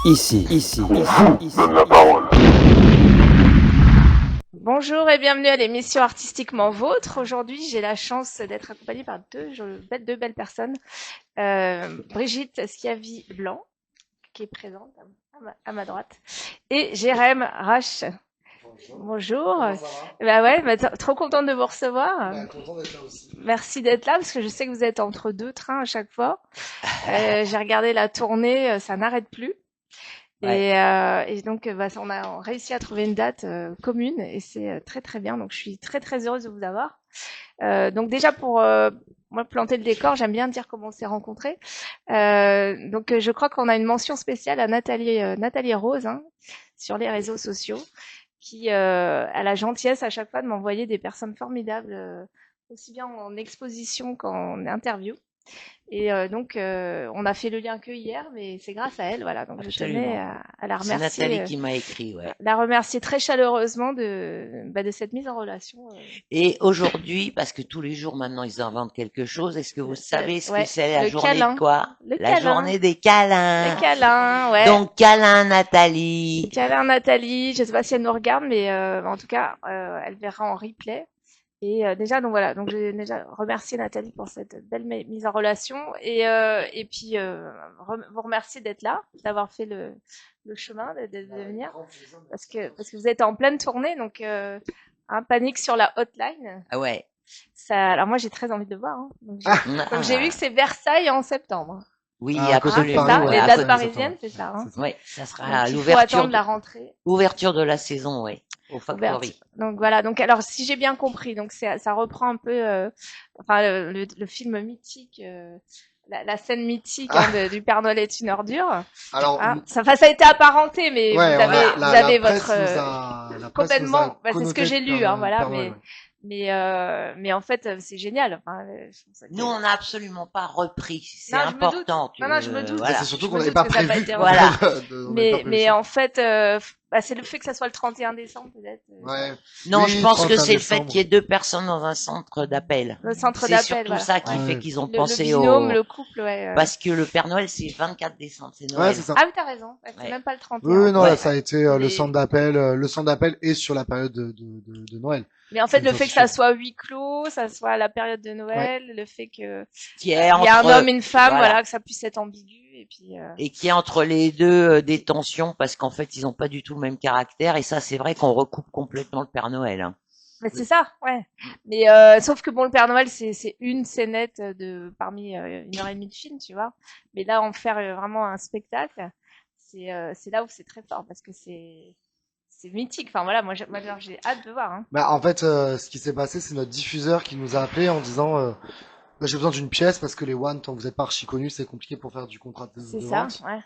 Ici. Donne la parole. Bonjour et bienvenue à l'émission Artistiquement Vôtre. Aujourd'hui, j'ai la chance d'être accompagnée par deux belles personnes. Brigitte Schiavi-Blanc, qui est présente à ma droite, et Jérém Rache. Bonjour. Bah ouais, trop contente de vous recevoir. Content d'être là aussi. Merci d'être là parce que je sais que vous êtes entre deux trains à chaque fois. J'ai regardé la tournée, ça n'arrête plus. Ouais. Et donc, on a réussi à trouver une date commune et c'est très très bien. Donc, je suis très très heureuse de vous avoir. Donc déjà pour moi planter le décor, j'aime bien dire comment on s'est rencontrés. Je crois qu'on a une mention spéciale à Nathalie Rose sur les réseaux sociaux, qui a la gentillesse à chaque fois de m'envoyer des personnes formidables, aussi bien en exposition qu'en interview. Et on a fait le lien que hier, mais c'est grâce à elle, voilà. Donc je tenais à la C'est remercier. Nathalie qui m'a écrit, ouais. La remercier très chaleureusement de cette mise en relation. Et aujourd'hui, parce que tous les jours maintenant ils inventent quelque chose, est-ce que vous savez ce que c'est la le journée câlin. de quoi? Le La câlin. journée des câlins. Le câlin, ouais. Donc câlin Nathalie. Câlin Nathalie, je sais pas si elle nous regarde, mais en tout cas, elle verra en replay. Et déjà, donc voilà, donc j'ai déjà remercié Nathalie pour cette belle mise en relation et puis vous remercier d'être là, d'avoir fait le chemin, de venir, parce que vous êtes en pleine tournée, donc panique sur la hotline. Ah ouais. Ça, alors moi j'ai très envie de le voir. Donc j'ai vu que c'est Versailles en septembre. Oui, À côté de absolument. Paris, Ça, ouais, les à dates côté de parisiennes, septembre. c'est ça. Hein. Ouais, ça Donc, sera il faut l'ouverture attendre la rentrée. ouverture de la saison, ouais, au Factory. Donc voilà, donc alors si j'ai bien compris, donc ça reprend un peu le film mythique, la scène mythique du Père Noël est une ordure. Alors, Ça a été apparenté, mais ouais, vous avez la presse votre la presse complètement. nous a C'est ce que connoté j'ai lu, Père voilà, Noël, ouais. mais en fait c'est génial. Je trouve ça Nous, on n'a absolument pas repris. C'est Non, je me doute. important. Non, je me doute. Voilà. C'est surtout Je qu'on me n'avait doute pas que ça a pas prévu. été Voilà. Mais en fait, c'est le fait que ça soit le 31 décembre peut-être. Ouais. Non, Oui, je pense que 31 c'est le fait décembre. qu'il y ait deux personnes dans un centre d'appel. Le centre C'est d'appel, surtout voilà. ça qui Ouais. fait qu'ils ont Le pensé binôme, le couple, ouais. Parce que le Père Noël, c'est 24 décembre, c'est Noël. Ouais, c'est ça. Ah oui, t'as raison. C'est Ouais. même pas le 31. Oui, non, Ouais. là, ça a été Les- le centre d'appel est sur la période de Noël. Mais en fait, C'est le une fait que ça certitude. soit huis clos, ça soit à la période de Noël, le fait que Qui est il y a un entre, homme et une femme, voilà. voilà, que ça puisse être ambigu, et puis. Et qui est entre les deux des tensions parce qu'en fait, ils ont pas du tout le même caractère. Et ça, c'est vrai qu'on recoupe complètement le Père Noël. Hein. Mais c'est ça, ouais. Mais sauf que bon, le Père Noël, c'est une scénette parmi 1h30 de film, tu vois. Mais là, en faire vraiment un spectacle, c'est là où c'est très fort parce que c'est mythique. Enfin voilà, moi j'ai hâte de voir. Hein. Bah, en fait, ce qui s'est passé, c'est notre diffuseur qui nous a appelé en disant, bah, j'ai besoin d'une pièce parce que les One, tant que vous êtes pas archi connus, c'est compliqué pour faire du contrat de C'est ça, vente. ouais.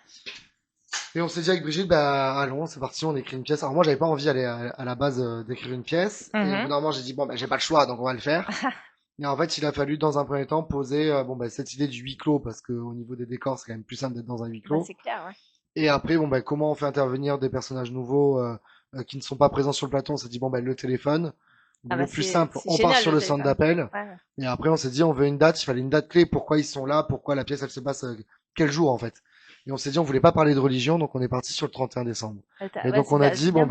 Et on s'est dit avec Brigitte, bah, allons, c'est parti, on écrit une pièce. Alors moi, j'avais pas envie à la base d'écrire une pièce. Et au bout d'un moment, j'ai dit, bon, bah, j'ai pas le choix, donc on va le faire. Et en fait, il a fallu, dans un premier temps, poser, cette idée du huis clos, parce que au niveau des décors, c'est quand même plus simple d'être dans un huis Bah, clos. c'est clair, ouais. Et après, comment on fait intervenir des personnages nouveaux, qui ne sont pas présents sur le plateau? On s'est dit, le téléphone. Ah Le bah, plus c'est- simple, c'est on génial, part sur le le centre téléphone. d'appel. Ouais. Et après, on s'est dit, on veut une date, il fallait une date clé, pourquoi ils sont là, pourquoi la pièce, elle se passe quel jour, en fait. Et on s'est dit, on voulait pas parler de religion, donc on est parti sur le 31 décembre. Et donc, on a dit, ouais,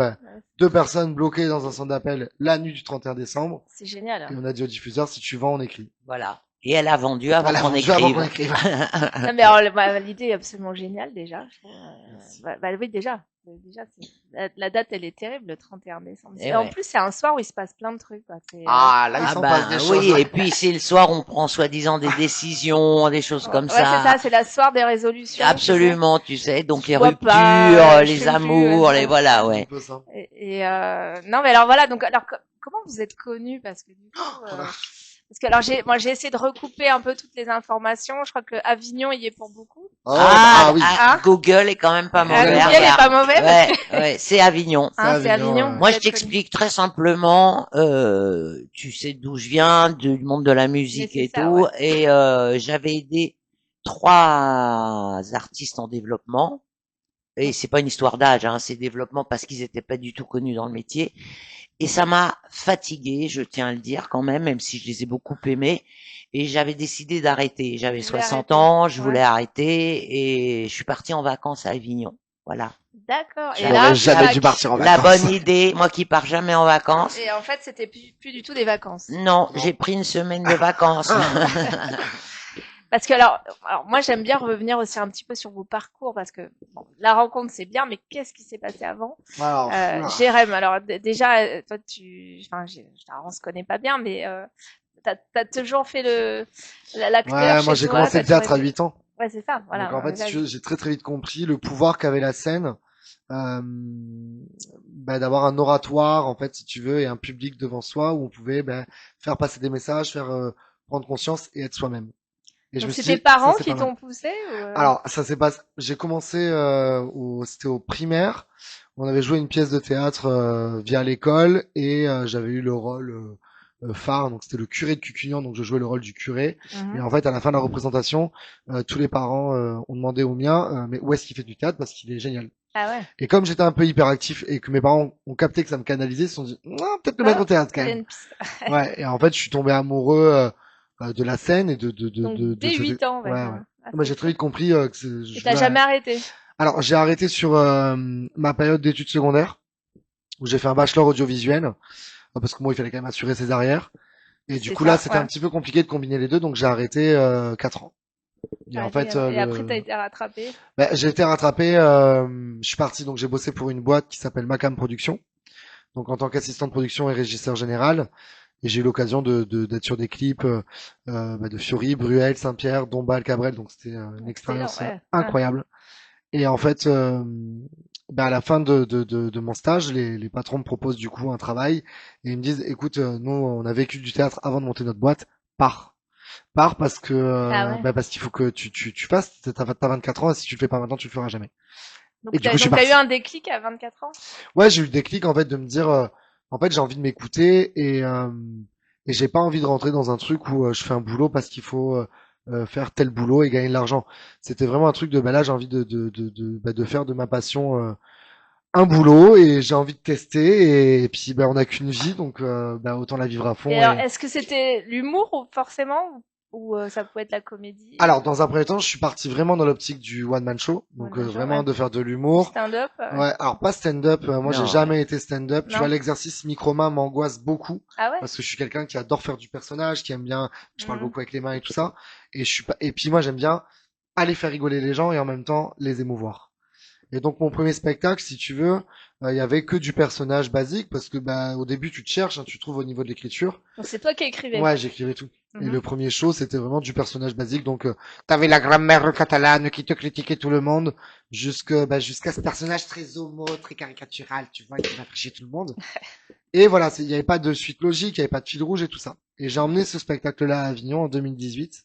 deux personnes bloquées dans un centre d'appel la nuit du 31 décembre. c'est génial. Et on a dit au diffuseur, si tu vends, on écrit. Voilà. Et elle a vendu avant Elle a qu'on vendu avant qu'on écrive. écrive. Non, mais alors, l'idée est absolument géniale déjà. Je trouve, Merci. oui, déjà. Déjà, la date, elle est terrible, le 31 décembre. Et En ouais. plus, c'est un soir où il se passe plein de trucs. Quoi. Ah, là, il Ah s'en ben passe des oui, choses. et puis c'est le soir où on prend soi-disant des décisions, des choses comme ouais, c'est ça, c'est la soir des résolutions. Absolument, tu sais, donc les bois ruptures, pas, je les fume plus, amours, les voilà, C'est un ouais. peu ça. Non, mais alors voilà, donc alors comment vous êtes connus parce que du coup, Voilà. parce que alors j'ai essayé de recouper un peu toutes les informations. Je crois que Avignon y est pour beaucoup. Oui. Ah. Google est quand même pas mauvais. Google est regarde. pas mauvais. Parce Ouais, que... ouais, c'est Avignon. c'est Avignon, Avignon. ouais. Moi, vous je êtes t'explique très simplement, tu sais d'où je viens, du monde de la musique Mais et c'est ça, tout, ouais. et j'avais aidé 3 artistes en développement, Et c'est pas une histoire d'âge, hein, c'est développement parce qu'ils étaient pas du tout connus dans le métier. Et ça m'a fatiguée, je tiens à le dire quand même si je les ai beaucoup aimés. Et j'avais décidé d'arrêter. J'avais Tu voulais 60 arrêter. ans, je Ouais. voulais arrêter et je suis partie en vacances à Avignon. Voilà. D'accord. Et La, là, J'aurais jamais tac. dû partir en la vacances. bonne idée, moi qui pars jamais en vacances. Et en fait, c'était plus du tout des vacances. Non, Non. j'ai pris une semaine de vacances. Parce que alors moi j'aime bien revenir aussi un petit peu sur vos parcours parce que bon, la rencontre c'est bien, mais qu'est-ce qui s'est passé avant? Alors, oula. Jérém, alors déjà, toi on se connaît pas bien, mais t'as toujours fait l'acteur Ouais, moi chez j'ai toi, commencé t'as le théâtre toujours à été- 8 ans. Ouais, c'est ça, voilà. Donc en fait, si Là, tu veux, j'ai très vite compris le pouvoir qu'avait la scène, euh, d'avoir un oratoire, en fait, si tu veux, et un public devant soi où on pouvait faire passer des messages, faire prendre conscience et être soi-même. Et je donc me suis c'est tes dit, ça parents c'est qui pas mal. t'ont poussé ou Alors, ça s'est passé. J'ai commencé c'était au primaire. On avait joué une pièce de théâtre via l'école et j'avais eu le rôle phare. Donc c'était le curé de Cucugnan. Donc je jouais le rôle du curé. Et Mhm. en fait, à la fin de la représentation, tous les parents ont demandé au mien, mais où est-ce qu'il fait du théâtre parce qu'il est génial. Ah ouais. Et comme j'étais un peu hyperactif et que mes parents ont capté que ça me canalisait, ils se sont dit, non, peut-être le mettre Ah, au théâtre quand il y a même. une piste. Ouais. Et en fait, je suis tombé amoureux de la scène et Donc dès ce... 8 ans, Ouais, ouais. ouais. Ah, Moi, c'est j'ai très fou. vite compris que Et je t'as voulais... jamais arrêté? Alors, j'ai arrêté sur ma période d'études secondaires, où j'ai fait un bachelor audiovisuel, parce que moi, il fallait quand même assurer ses arrières. Et du C'est coup, là, ça, c'était un ouais. petit peu compliqué de combiner les deux, donc j'ai arrêté 4 ans. Et en fait, Et après t'as été rattrapé. j'ai été rattrapé, je suis parti, donc j'ai bossé pour une boîte qui s'appelle Macam Production, donc en tant qu'assistant de production et régisseur général. Et j'ai eu l'occasion d'être sur des clips de Fiori, Bruel, Saint-Pierre, Dombasle, Cabrel, donc c'était une Excellent, expérience ouais. incroyable. Et en fait, à la fin de mon stage, les patrons me proposent du coup un travail et ils me disent, écoute, nous on a vécu du théâtre avant de monter notre boîte, pars. Pars parce que Ah ouais. parce qu'il faut que tu fasses, t'as 24 ans et si tu le fais pas maintenant, tu le feras jamais. Donc Et du coup, je suis t'as eu parti. un déclic à 24 ans? Ouais, j'ai eu le déclic en fait de me dire, en fait, j'ai envie de m'écouter et j'ai pas envie de rentrer dans un truc où je fais un boulot parce qu'il faut faire tel boulot et gagner de l'argent. C'était vraiment un truc de, là, j'ai envie de faire de ma passion un boulot et j'ai envie de tester et puis on n'a qu'une vie donc autant la vivre à Et fond. alors, Et est-ce que c'était l'humour forcément ou ça pouvait être la comédie alors dans un premier temps, je suis parti vraiment dans l'optique du one man show, donc One man show, vraiment ouais. de faire de Du l'humour. stand-up? Ouais, alors pas stand-up, moi j'ai Non. jamais été stand-up. Tu Non. vois, l'exercice micro-main m'angoisse beaucoup Ah ouais? parce que je suis quelqu'un qui adore faire du personnage, qui aime bien, je parle Mhm. beaucoup avec les mains et tout ça. Et je suis pas, et puis moi j'aime bien aller faire rigoler les gens et en même temps les émouvoir. Et donc mon premier spectacle, si tu veux, il y avait que du personnage basique parce que au début tu te cherches, hein, tu trouves au niveau de l'écriture. Donc c'est toi qui écrivais? Ouais, j'écrivais tout. Et Mhm. le premier show, c'était vraiment du personnage basique. Donc, t'avais la grammaire catalane qui te critiquait tout le monde, jusqu'à ce personnage très homo, très caricatural, tu vois, qui va faire chier tout le monde. Et voilà, il n'y avait pas de suite logique, il n'y avait pas de fil rouge et tout ça. Et j'ai emmené ce spectacle-là à Avignon en 2018.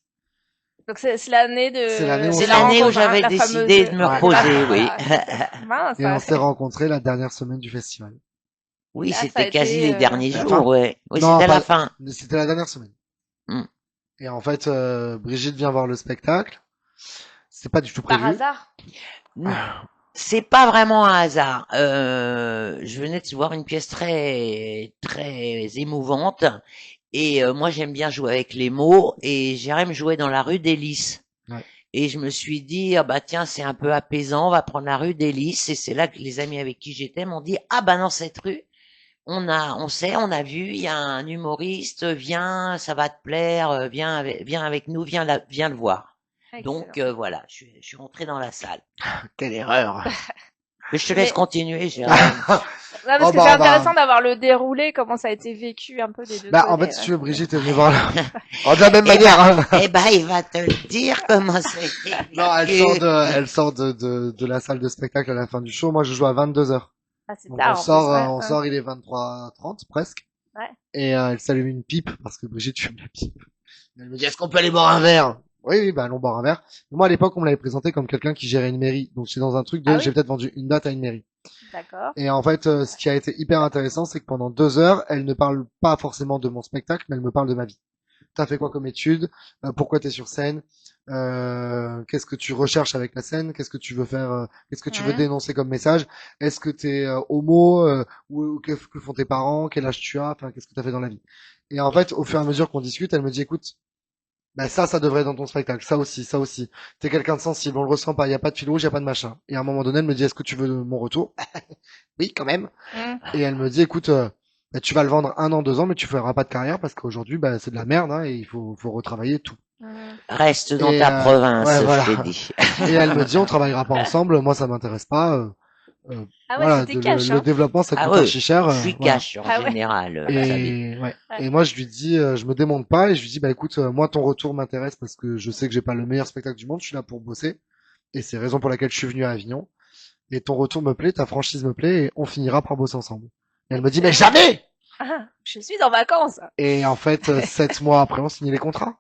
Donc c'est l'année de C'est l'année où C'est on la s'est l'année où rencontre, hein, j'avais la décidé fameuse. de me Ouais. reposer, oui. Voilà, mince, Et on s'est rencontrés la dernière semaine du festival. Oui, ça a c'était quasi été les derniers La jours, fin? ouais. Oui, Non, c'était la pas, fin. c'était la dernière semaine. Mm. Et en fait, Brigitte vient voir le spectacle. C'est pas du tout par prévu. hasard. C'est pas vraiment un hasard. Je venais de voir une pièce très très émouvante et moi j'aime bien jouer avec les mots et Jérém jouait dans la rue des Lys. Ouais. Et je me suis dit ah bah tiens c'est un peu apaisant, on va prendre la rue des Lys et c'est là que les amis avec qui j'étais m'ont dit ah bah dans cette rue on a vu, il y a un humoriste, viens, ça va te plaire, viens avec nous, viens le voir. Excellent. Donc voilà, je suis rentré dans la salle. Quelle erreur. Mais je te laisse Mais- continuer, Jérém. Non, parce Oh, que bah, c'est intéressant d'avoir le déroulé, comment ça a été vécu un peu des deux en côtés. fait, si Ouais. tu veux, Brigitte est venue voir de la même Eh manière, hein. Eh ben, il va te le dire comment ça a été Non, vécu. elle sort de la salle de spectacle à la fin du show. Moi, je joue à 22h. Ah, c'est Donc, tard, on en plus, sort, ouais, on ouais. sort, il est 23h30, presque. Ouais. Et, elle s'allume une pipe, parce que Brigitte fume la pipe. Elle me dit, est-ce qu'on peut aller boire un verre? Oui, allons boire un verre. Mais moi, à l'époque, on me l'avait présenté comme quelqu'un qui gérait une mairie. Donc, j'étais dans un truc de, Ah oui? j'ai peut-être vendu une date à une mairie. D'accord. Et en fait, ce qui a été hyper intéressant, c'est que pendant 2 heures, elle ne parle pas forcément de mon spectacle, mais elle me parle de ma vie. T'as fait quoi comme études? Pourquoi t'es sur scène? Qu'est-ce que tu recherches avec la scène, qu'est-ce que tu veux faire, qu'est-ce que tu veux Mhm. dénoncer comme message, est-ce que t'es homo, ou qu'est-ce que font tes parents, quel âge tu as, enfin qu'est-ce que t'as fait dans la vie. Et en fait, au fur et à mesure qu'on discute, elle me dit, écoute, bah ça devrait être dans ton spectacle, ça aussi, ça aussi. T'es quelqu'un de sensible, on le ressent pas, il y a pas de fil rouge, il y a pas de machin. Et à un moment donné, elle me dit, est-ce que tu veux mon retour? Oui, quand même. Mhm. Et elle me dit, écoute, bah, tu vas le vendre 1 an, 2 ans, mais tu feras pas de carrière parce qu'aujourd'hui, bah, c'est de la merde, hein, et faut retravailler tout. Mhm. Reste dans Et ta province, ouais, voilà. je t'ai dit. Et elle me dit, on travaillera pas ensemble, moi ça m'intéresse pas. Ah ouais, Voilà, c'était cash, le hein. développement ça Ah coûte ouais, archi cher, je suis voilà. cash en Ah ouais. général, Xavier. Et ouais. Ouais. Et moi je lui dis, je me démonte pas et je lui dis, bah écoute, moi ton retour m'intéresse parce que je sais que j'ai pas le meilleur spectacle du monde, je suis là pour bosser et c'est la raison pour laquelle je suis venu à Avignon. Et ton retour me plaît, ta franchise me plaît et on finira par bosser ensemble. Et elle me dit, mais jamais! Ah, je suis en vacances. Et en fait, 7 mois après, on signait les contrats.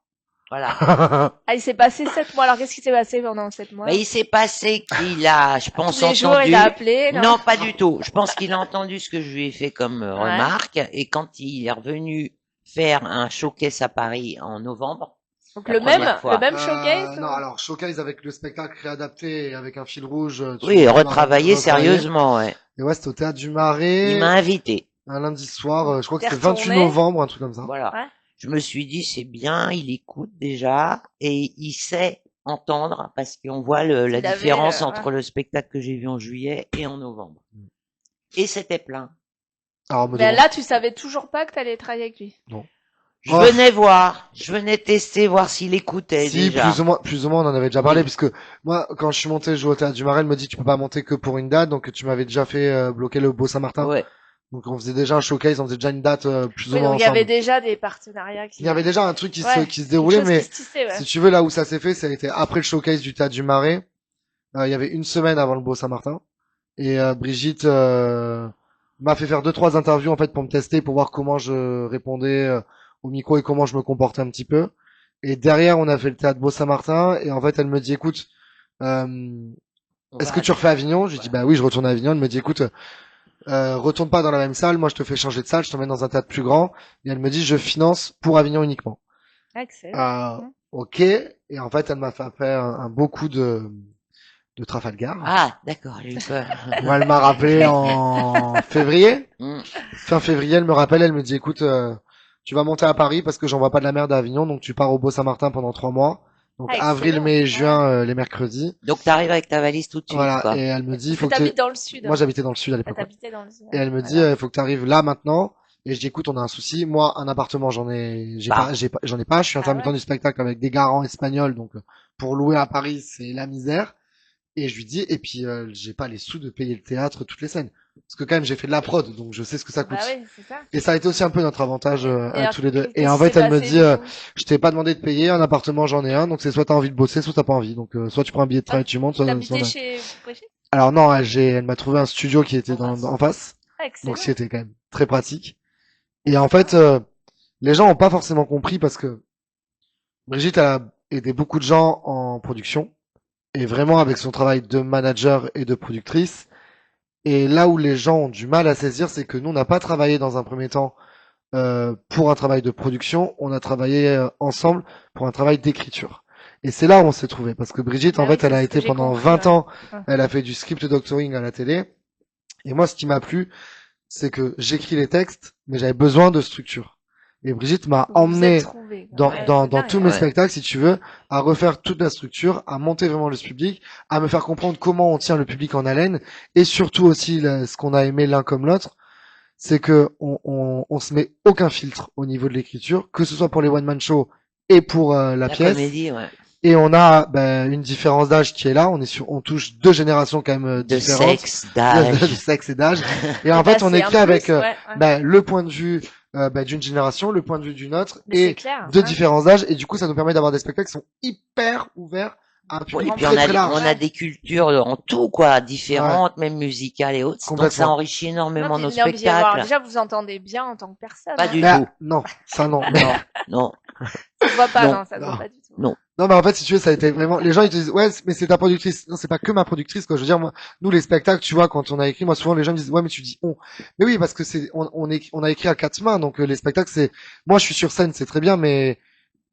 Voilà. Ah, il s'est passé 7 mois. Alors, qu'est-ce qui s'est passé pendant 7 mois? Mais il s'est passé qu'il a, je pense, Tous les jours, entendu. il a appelé, non? Non, pas du tout. Je pense qu'il a entendu ce que je lui ai fait comme Ouais. remarque. Et quand il est revenu faire un showcase à Paris en novembre, Donc, la le même, première fois. le même showcase? Non, ou- alors showcase avec le spectacle réadapté et avec un fil rouge. Oui, vas retravailler retravailler. sérieusement, ouais. Et ouais, c'était au Théâtre du Il Marais, m'a invité. un lundi soir, je crois que T'es c'était le 28 retourné? novembre, un truc comme ça. Voilà. Ouais. Je me suis dit, c'est bien, il écoute déjà et il sait entendre parce qu'on voit la Il avait, différence ouais. entre le spectacle que j'ai vu en juillet et en novembre. Et c'était plein. Alors, me Ben demande. là, tu savais toujours pas que t'allais travailler avec lui. Non. Je Oh. venais voir, je venais tester, voir s'il écoutait Si, déjà. plus ou moins, on en avait déjà parlé, Oui. puisque moi, quand je suis monté jouer au Théâtre du Marais, elle me dit, tu peux pas monter que pour une date, donc tu m'avais déjà fait bloquer le Beau Saint-Martin. Ouais. Donc on faisait déjà un showcase, on faisait déjà une date plus Oui, ou moins donc il y avait ensemble. déjà des partenariats qui... Il y avait déjà un truc qui Ouais, qui se quelque déroulait, chose mais qui se tissait, ouais. si tu veux, là où ça s'est fait, ça a été après le showcase du Théâtre du Marais. Il y avait une semaine avant le Beau Saint-Martin. Et Brigitte m'a fait faire 2-3 interviews en fait pour me tester, pour voir comment je répondais au micro et comment je me comportais un petit peu. Et derrière, on a fait le Théâtre Beau Saint-Martin. Et en fait, elle me dit, écoute, On est-ce va que tu refais Avignon? Je lui dis, Voilà. bah oui, je retourne à Avignon. Elle me dit, écoute, retourne pas dans la même salle. Moi, je te fais changer de salle. Je t'emmène dans un théâtre plus grand. Et elle me dit, je finance pour Avignon uniquement. Excellent. Ok. Et en fait, elle m'a fait faire un beau coup de Trafalgar. Ah, d'accord, j'ai eu peur. Moi, elle m'a rappelé en février. Hmm. Fin février, elle me rappelle, elle me dit, écoute, tu vas monter à Paris parce que j'envoie pas de la merde à Avignon, donc tu pars au Beau-Saint-Martin pendant 3 mois. Donc Ah, avril, excellent. mai, Ouais. juin, les mercredis. Donc t'arrives avec ta valise tout de suite, Voilà. quoi. Et elle me dit, il Parce faut que que t'habites dans le sud. moi j'habitais dans le sud à Ah, l'époque. Ouais. t'habitais dans le sud. Et elle me dit, Voilà. il faut que tu arrives là maintenant. Et je dis, écoute, on a un souci. Moi, un appartement, Bah. j'en ai pas. Je suis intermittent ouais. du spectacle avec des garants espagnols, donc pour louer à Paris, c'est la misère. Et je lui dis, et puis j'ai pas les sous de payer le théâtre toutes les scènes. Parce que quand même, j'ai fait de la prod, donc je sais ce que ça coûte. Bah oui, c'est ça. Et ça a été aussi un peu notre avantage Et à alors, tous les deux. qu'est-ce Et en qui fait, s'est elle me passé, dit, du coup je t'ai pas demandé de payer, un appartement, j'en ai un, donc c'est soit t'as envie de bosser, soit t'as pas envie. Donc soit tu prends un billet de train et tu montes, soit... T'habitais chez Brigitte? Alors non, elle m'a trouvé un studio qui était en face, Ah, excellent. donc c'était quand même très pratique. Et en fait, les gens ont pas forcément compris parce que Brigitte a aidé beaucoup de gens en production, et vraiment avec son travail de manager et de productrice. Et là où les gens ont du mal à saisir, c'est que nous, on n'a pas travaillé dans un premier temps pour un travail de production, on a travaillé ensemble pour un travail d'écriture. Et c'est là où on s'est trouvé, parce que Brigitte, Ah en oui, fait, elle c'est a ce que été j'ai pendant compris, 20 ouais. ans, Ouais. elle a fait du script doctoring à la télé. Et moi, ce qui m'a plu, c'est que j'écris les textes, mais j'avais besoin de structure. Et Brigitte m'a Vous vous emmené êtes trouvés, quoi. Ouais, dans c'est dingue, tous hein. mes Ouais. spectacles, si tu veux, à refaire toute la structure, à monter vraiment le public, à me faire comprendre comment on tient le public en haleine, et surtout aussi ce qu'on a aimé l'un comme l'autre, c'est que on se met aucun filtre au niveau de l'écriture, que ce soit pour les one-man shows et pour la La pièce. comédie, ouais. Et on a une différence d'âge qui est là. On touche 2 générations quand même De différentes, sexe, de d'âge. sexe et d'âge. Et en Bah, fait, on c'est un écrit avec plus, ouais, ouais. le point de vue d'une génération, le point de vue d'une autre, Mais c'est et clair. de hein. différents âges. Et du coup, ça nous permet d'avoir des spectacles qui sont hyper ouverts à un Oui, public et puis très très large. on a des cultures en tout, quoi, différentes, même musicales et autres. Donc ça Complètement. enrichit énormément Non, nos puis, non, puis, alors, spectacles. déjà, vous entendez bien en tant que personne. Pas hein. du Bah, tout. non, ça non. Non, non. Ça se voit pas, Non. non, ça se Non. voit pas du tout. Non. Non, mais en fait, si tu veux, ça a été vraiment, les gens, ils te disent, ouais, mais c'est ta productrice. Non, c'est pas que ma productrice, quoi. Je veux dire, moi, nous, les spectacles, tu vois, quand on a écrit, moi, souvent, les gens me disent, ouais, mais tu dis on. Mais oui, parce que on a écrit à 4 mains, donc les spectacles, c'est, moi, je suis sur scène, c'est très bien, mais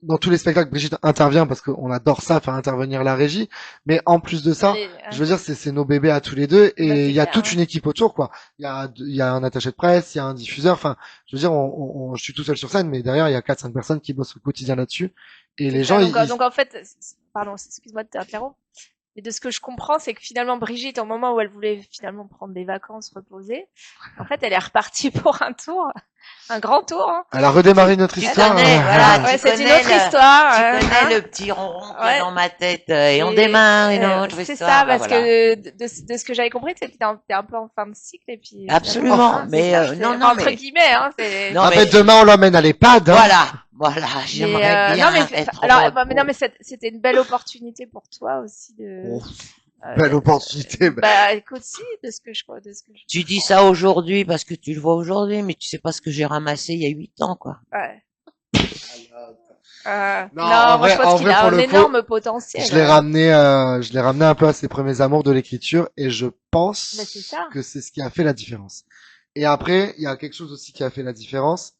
dans tous les spectacles, Brigitte intervient parce qu'on adore ça, faire intervenir la régie. Mais en plus de ça, je veux dire, c'est nos bébés à tous les deux, et il y a toute une équipe autour, quoi. Il y a un attaché de presse, il y a un diffuseur. Enfin, je veux dire, je suis tout seul sur scène, mais derrière, il y a 4-5 personnes qui bossent au quotidien là-dessus. Et les gens, donc en fait, pardon, excuse-moi de t'interrompre. Mais de ce que je comprends, c'est que finalement, Brigitte, au moment où elle voulait finalement prendre des vacances, reposer, en fait, elle est repartie pour un tour, un grand tour. Hein. Elle a redémarré notre histoire. Voilà, c'est une autre histoire. Tu connais le petit ronron qui est dans ma tête, et on démarre une autre histoire. C'est ça, parce que de ce que j'avais compris, c'est que t'es un peu en fin de cycle, et puis. Absolument, mais non, entre guillemets, hein. En fait, demain, on l'emmène à l'EHPAD. Voilà. Voilà, j'aimerais bien être mais non, mais c'était une belle opportunité pour toi aussi de. Belle opportunité. Bah, écoute, si, de ce que je crois. Tu dis ça aujourd'hui parce que tu le vois aujourd'hui, mais tu sais pas ce que j'ai ramassé il y a 8 ans, quoi. Ouais. Non, moi je pense qu'il a un énorme potentiel. Je l'ai ramené un peu à ses premiers amours de l'écriture, et je pense que c'est ce qui a fait la différence. Et après, il y a quelque chose aussi qui a fait la différence.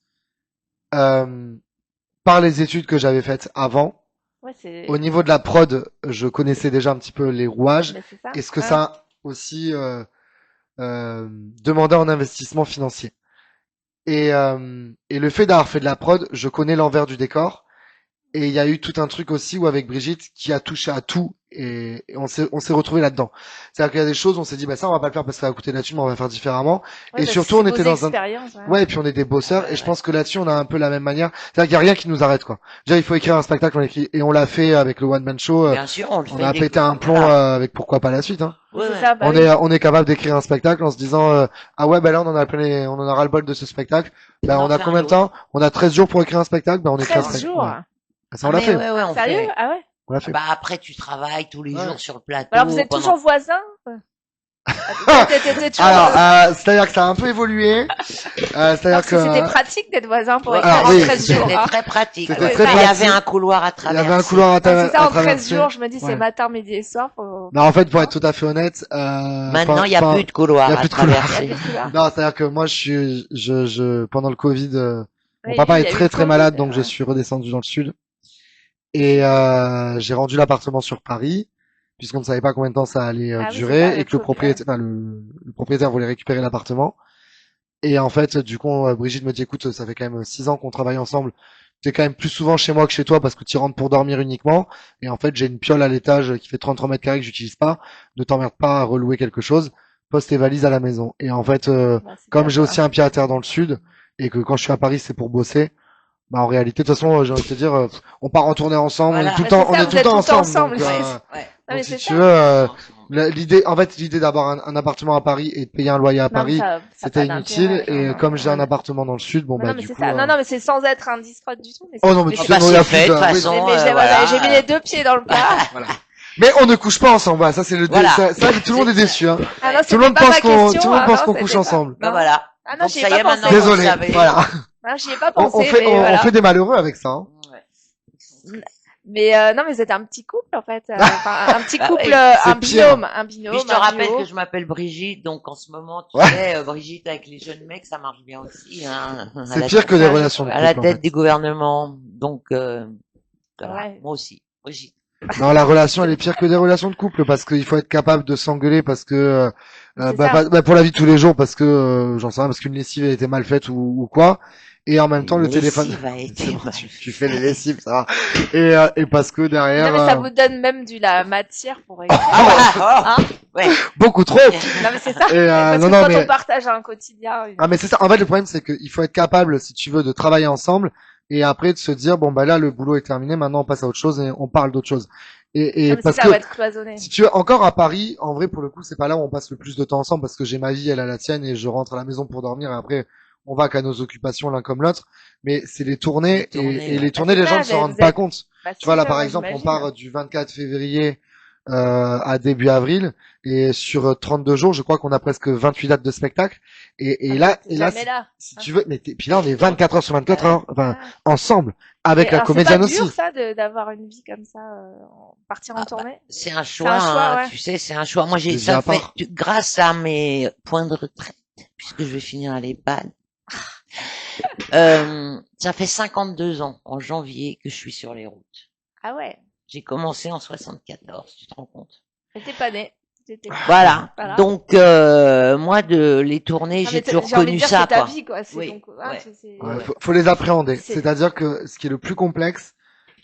Par les études que j'avais faites avant, au niveau de la prod, je connaissais déjà un petit peu les rouages, et ce que ça aussi demandait en investissement financier. Et le fait d'avoir fait de la prod, je connais l'envers du décor. Et il y a eu tout un truc aussi où avec Brigitte qui a touché à tout, et on s'est retrouvé là-dedans. C'est-à-dire qu'il y a des choses, on s'est dit, bah ça on va pas le faire parce que ça va coûter de la thune, mais on va faire différemment. Et surtout on était dans un, et puis on est des bosseurs, et je pense que là-dessus on a un peu la même manière. C'est-à-dire qu'il y a rien qui nous arrête, quoi. Déjà il faut écrire un spectacle, on écrit, et on l'a fait avec le One Man Show. Bien sûr, on a pété un plomb avec pourquoi pas la suite, hein. Ça, bah on est capable d'écrire un spectacle en se disant ah ouais, bah là on en a ras le bol de ce spectacle. Bah on a combien de temps? On a 13 jours pour écrire un spectacle, bah on écrit un spectacle. Ça, on l'a fait. On Sérieux? fait. Ah ouais? On l'a fait. Bah après tu travailles tous les jours sur le plateau. Alors vous êtes toujours voisins? Alors, c'est-à-dire que ça a un peu évolué. C'est-à-dire que c'était pratique d'être voisin pour écrire en 13 jours. C'était très pratique. C'était très pratique. Il y avait un couloir à traverser. Il y avait un couloir à traverser. C'est ça, en 13 jours, je me dis, c'est matin, midi et soir. Non, en fait, pour être tout à fait honnête, maintenant, il n'y a plus de couloir à traverser. Non, c'est-à-dire que moi, pendant le Covid, mon papa est très très malade, donc je suis redescendu dans le sud. Et j'ai rendu l'appartement sur Paris, puisqu'on ne savait pas combien de temps ça allait durer, et que le propriétaire voulait récupérer l'appartement. Et en fait, du coup, Brigitte me dit, écoute, ça fait quand même 6 ans qu'on travaille ensemble. T'es quand même plus souvent chez moi que chez toi parce que tu rentres pour dormir uniquement. Et en fait, j'ai une piole à l'étage qui fait 33 mètres carrés que j'utilise pas. Ne t'emmerde pas à relouer quelque chose. Pose tes valises à la maison. Et en fait, comme j'ai aussi un pied à terre dans le sud, et que quand je suis à Paris, c'est pour bosser, bah en réalité, de toute façon, j'ai envie de te dire, on part en tournée ensemble, on est tout le temps, ensemble. Donc, si tu veux, l'idée d'avoir un appartement à Paris et de payer un loyer à Paris, c'était inutile. Et comme j'ai un appartement dans le sud, bon bah du coup. Non, mais c'est sans être indiscrète du tout. Oh non, mais tu sais, il y a plus de façon. J'ai mis les 2 pieds dans le plat. Mais on ne couche pas ensemble. Voilà, ça c'est le ça tout le monde est déçu, hein. Tout le monde pense qu'on couche ensemble. Ben voilà. Ah non, j'y ai pas pensé. Désolé. Voilà. J'y ai pas pensé. On fait des malheureux avec ça, hein. Mais non, mais vous êtes un petit couple en fait, un petit couple, un binôme. Puis je te rappelle que je m'appelle Brigitte, donc en ce moment, tu sais, Brigitte avec les jeunes mecs, ça marche bien aussi. Hein, c'est pire que des relations de couple. À la tête du gouvernement, donc voilà, moi aussi, Brigitte. Non, la relation elle est pire que des relations de couple parce qu'il faut être capable de s'engueuler parce que pour la vie de tous les jours parce que j'en sais rien, parce qu'une lessive a été mal faite ou quoi. Et en même temps, le téléphone. Tu fais les lessives, ça va. Et parce que derrière. Non, mais ça vous donne même la matière pour écrire. Ouais. Beaucoup trop. Non, mais c'est ça. Parce que quand on partage un quotidien. Ah, mais c'est ça. En fait, le problème, c'est qu'il faut être capable, si tu veux, de travailler ensemble. Et après, de se dire, bon, bah là, le boulot est terminé. Maintenant, on passe à autre chose et on parle d'autre chose. Et parce ça que. Va être cloisonné. Si tu veux, encore à Paris, en vrai, pour le coup, c'est pas là où on passe le plus de temps ensemble parce que j'ai ma vie, elle a la tienne et je rentre à la maison pour dormir et après, on va qu'à nos occupations l'un comme l'autre, mais c'est les tournées, et les tournées, les gens ne se rendent pas compte. Tu vois, là, par exemple, on part du 24 février à début avril, et sur 32 jours, je crois qu'on a presque 28 dates de spectacle, et là, si tu veux, mais puis là, on est 24 heures sur 24 heures, enfin, ensemble, avec la comédienne aussi. C'est pas dur, ça, d'avoir une vie comme ça, partir en tournée? C'est un choix, tu sais, c'est un choix. Moi, j'ai ça fait, grâce à mes points de retraite, puisque je vais finir à l'EHPAD. Ça fait 52 ans, en janvier, que je suis sur les routes. Ah ouais. J'ai commencé en 74, tu te rends compte? J'étais pas née. Voilà. Voilà. Donc, moi, les tournées, Non, j'ai mais toujours j'ai envie de connu dire, ça, c'est ta quoi. vie, quoi. C'est Oui, donc, ouais. Ouais, faut les appréhender. C'est- C'est-à-dire que ce qui est le plus complexe,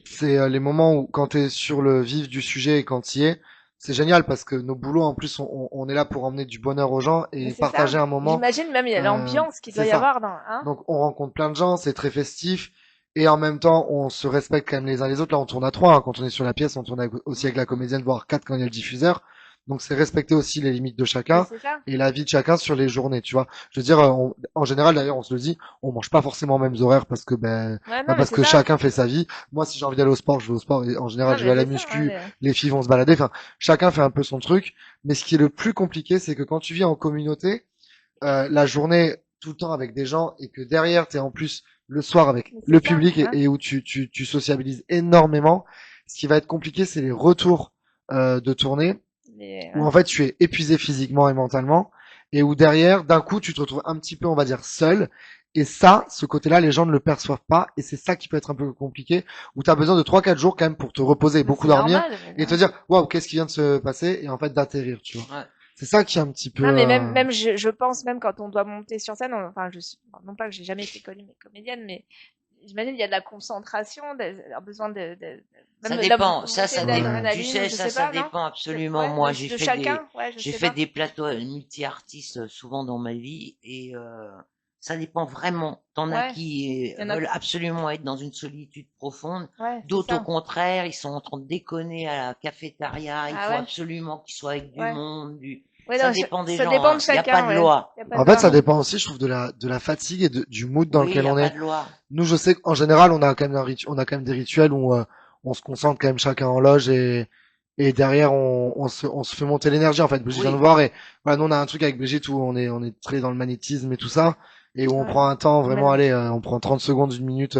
c'est les moments où quand t'es sur le vif du sujet et quand y es, c'est génial parce que nos boulots, en plus, on est là pour emmener du bonheur aux gens Mais et c'est partager ça. un moment. J'imagine même il y a l'ambiance qu'il doit C'est y ça. avoir dans, hein. Donc on rencontre plein de gens, c'est très festif et en même temps on se respecte quand même les uns les autres. Là on tourne à trois, hein. Quand on est sur la pièce, on tourne aussi avec la comédienne, voire quatre quand il y a le diffuseur. Donc c'est respecter aussi les limites de Mais chacun c'est ça. et la vie de chacun sur les journées, tu vois. Je veux dire, en général d'ailleurs on se le dit, on mange pas forcément aux mêmes horaires parce que Ouais, non, mais parce c'est que ça. chacun fait sa vie. Moi si j'ai envie d'aller au sport, je vais au sport et en général Non, je mais vais à la c'est ça, muscu, ouais, les filles vont se balader. Enfin chacun fait un peu son truc. Mais ce qui est le plus compliqué, c'est que quand tu vis en communauté, la journée tout le temps avec des gens et que derrière t'es en plus le soir avec mais c'est le ça, public hein. et où tu sociabilises énormément. Ce qui va être compliqué, c'est les retours de tournée où en fait tu es épuisé physiquement et mentalement et où derrière d'un coup tu te retrouves un petit peu on va dire seul et ça ce côté-là les gens ne le perçoivent pas et c'est ça qui peut être un peu compliqué où tu as besoin de 3-4 jours quand même pour te reposer et Mais beaucoup c'est dormir normal, mais et te non. dire waouh qu'est-ce qui vient de se passer et en fait d'atterrir tu vois. Ouais. C'est ça qui est un petit peu Non, mais même je pense même quand on doit monter sur scène, enfin, non pas que j'ai jamais été comédienne, mais j'imagine il y a de la concentration, besoin Ça même dépend, montée ça Ouais. dépend. Tu d'adrénaline, sais, je ça, sais pas, non? dépend absolument. Ouais, Moi, de chacun, ouais, je j'ai sais fait pas. des plateaux multi-artistes souvent dans ma vie et ça dépend vraiment. T'en as Ouais, qui il y en a, veulent absolument être dans une solitude profonde, ouais, c'est d'autres au ça. contraire, ils sont en train de déconner à la cafétéria. Il Ah faut ouais, absolument qu'ils soient avec du ouais. monde. Ouais, Ça non, dépend des ça gens. dépend Hein. de Il n'y a pas chacun, de ouais. loi. Y a pas En de fait, loi. ça dépend aussi, je trouve, de la fatigue et du mood dans Oui, il lequel n'y a on pas est. de loi. Nous, je sais qu'en général, on a quand même on a quand même des rituels où on se concentre quand même chacun en loge et derrière, on se fait monter l'énergie. En fait, Brigitte vient de Oui. voir et voilà, nous, on a un truc avec Brigitte où on est très dans le magnétisme et tout ça et où on Ouais. prend un temps vraiment, Mais- allez, on prend 30 secondes, une minute,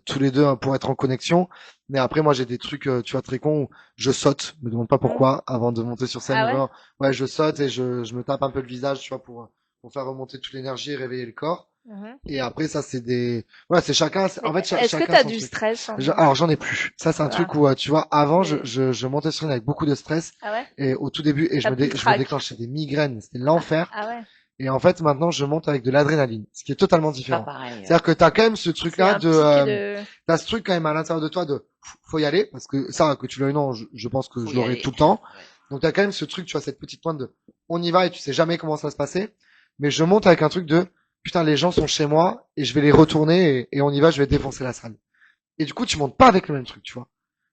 tous les deux hein, pour être en connexion. Mais après, moi, j'ai des trucs, tu vois, très cons où je saute, me demande pas pourquoi, avant de monter sur scène. Ah ouais? Genre, ouais, je saute et je me tape un peu le visage, tu vois, pour faire remonter toute l'énergie et réveiller le corps. Mhm. Et après, ça, c'est ouais, c'est chacun, en Mais fait, est-ce que chacun t'as son du truc. stress en Alors, j'en ai plus. Ça, c'est un Ah, truc où, tu vois, avant, mais... je montais sur scène avec beaucoup de stress, ah ouais? et au tout début, et T'as plus le je me trac. déclenchais des migraines, c'était l'enfer. Ah ouais? Et en fait, maintenant, je monte avec de l'adrénaline, ce qui est totalement C'est pas différent. pareil. C'est-à-dire que t'as quand même ce C'est truc-là un pic t'as ce truc quand même à l'intérieur de toi de, faut y aller, parce que ça, que tu l'aies ou non, je pense que Faut je y l'aurai aller. tout le temps. Ouais. Donc t'as quand même ce truc, tu vois, cette petite pointe de, on y va et tu sais jamais comment ça va se passer. Mais je monte avec un truc de, putain, les gens sont chez moi et je vais les retourner et on y va, je vais défoncer la salle. Et du coup, tu montes pas avec le même truc, tu vois.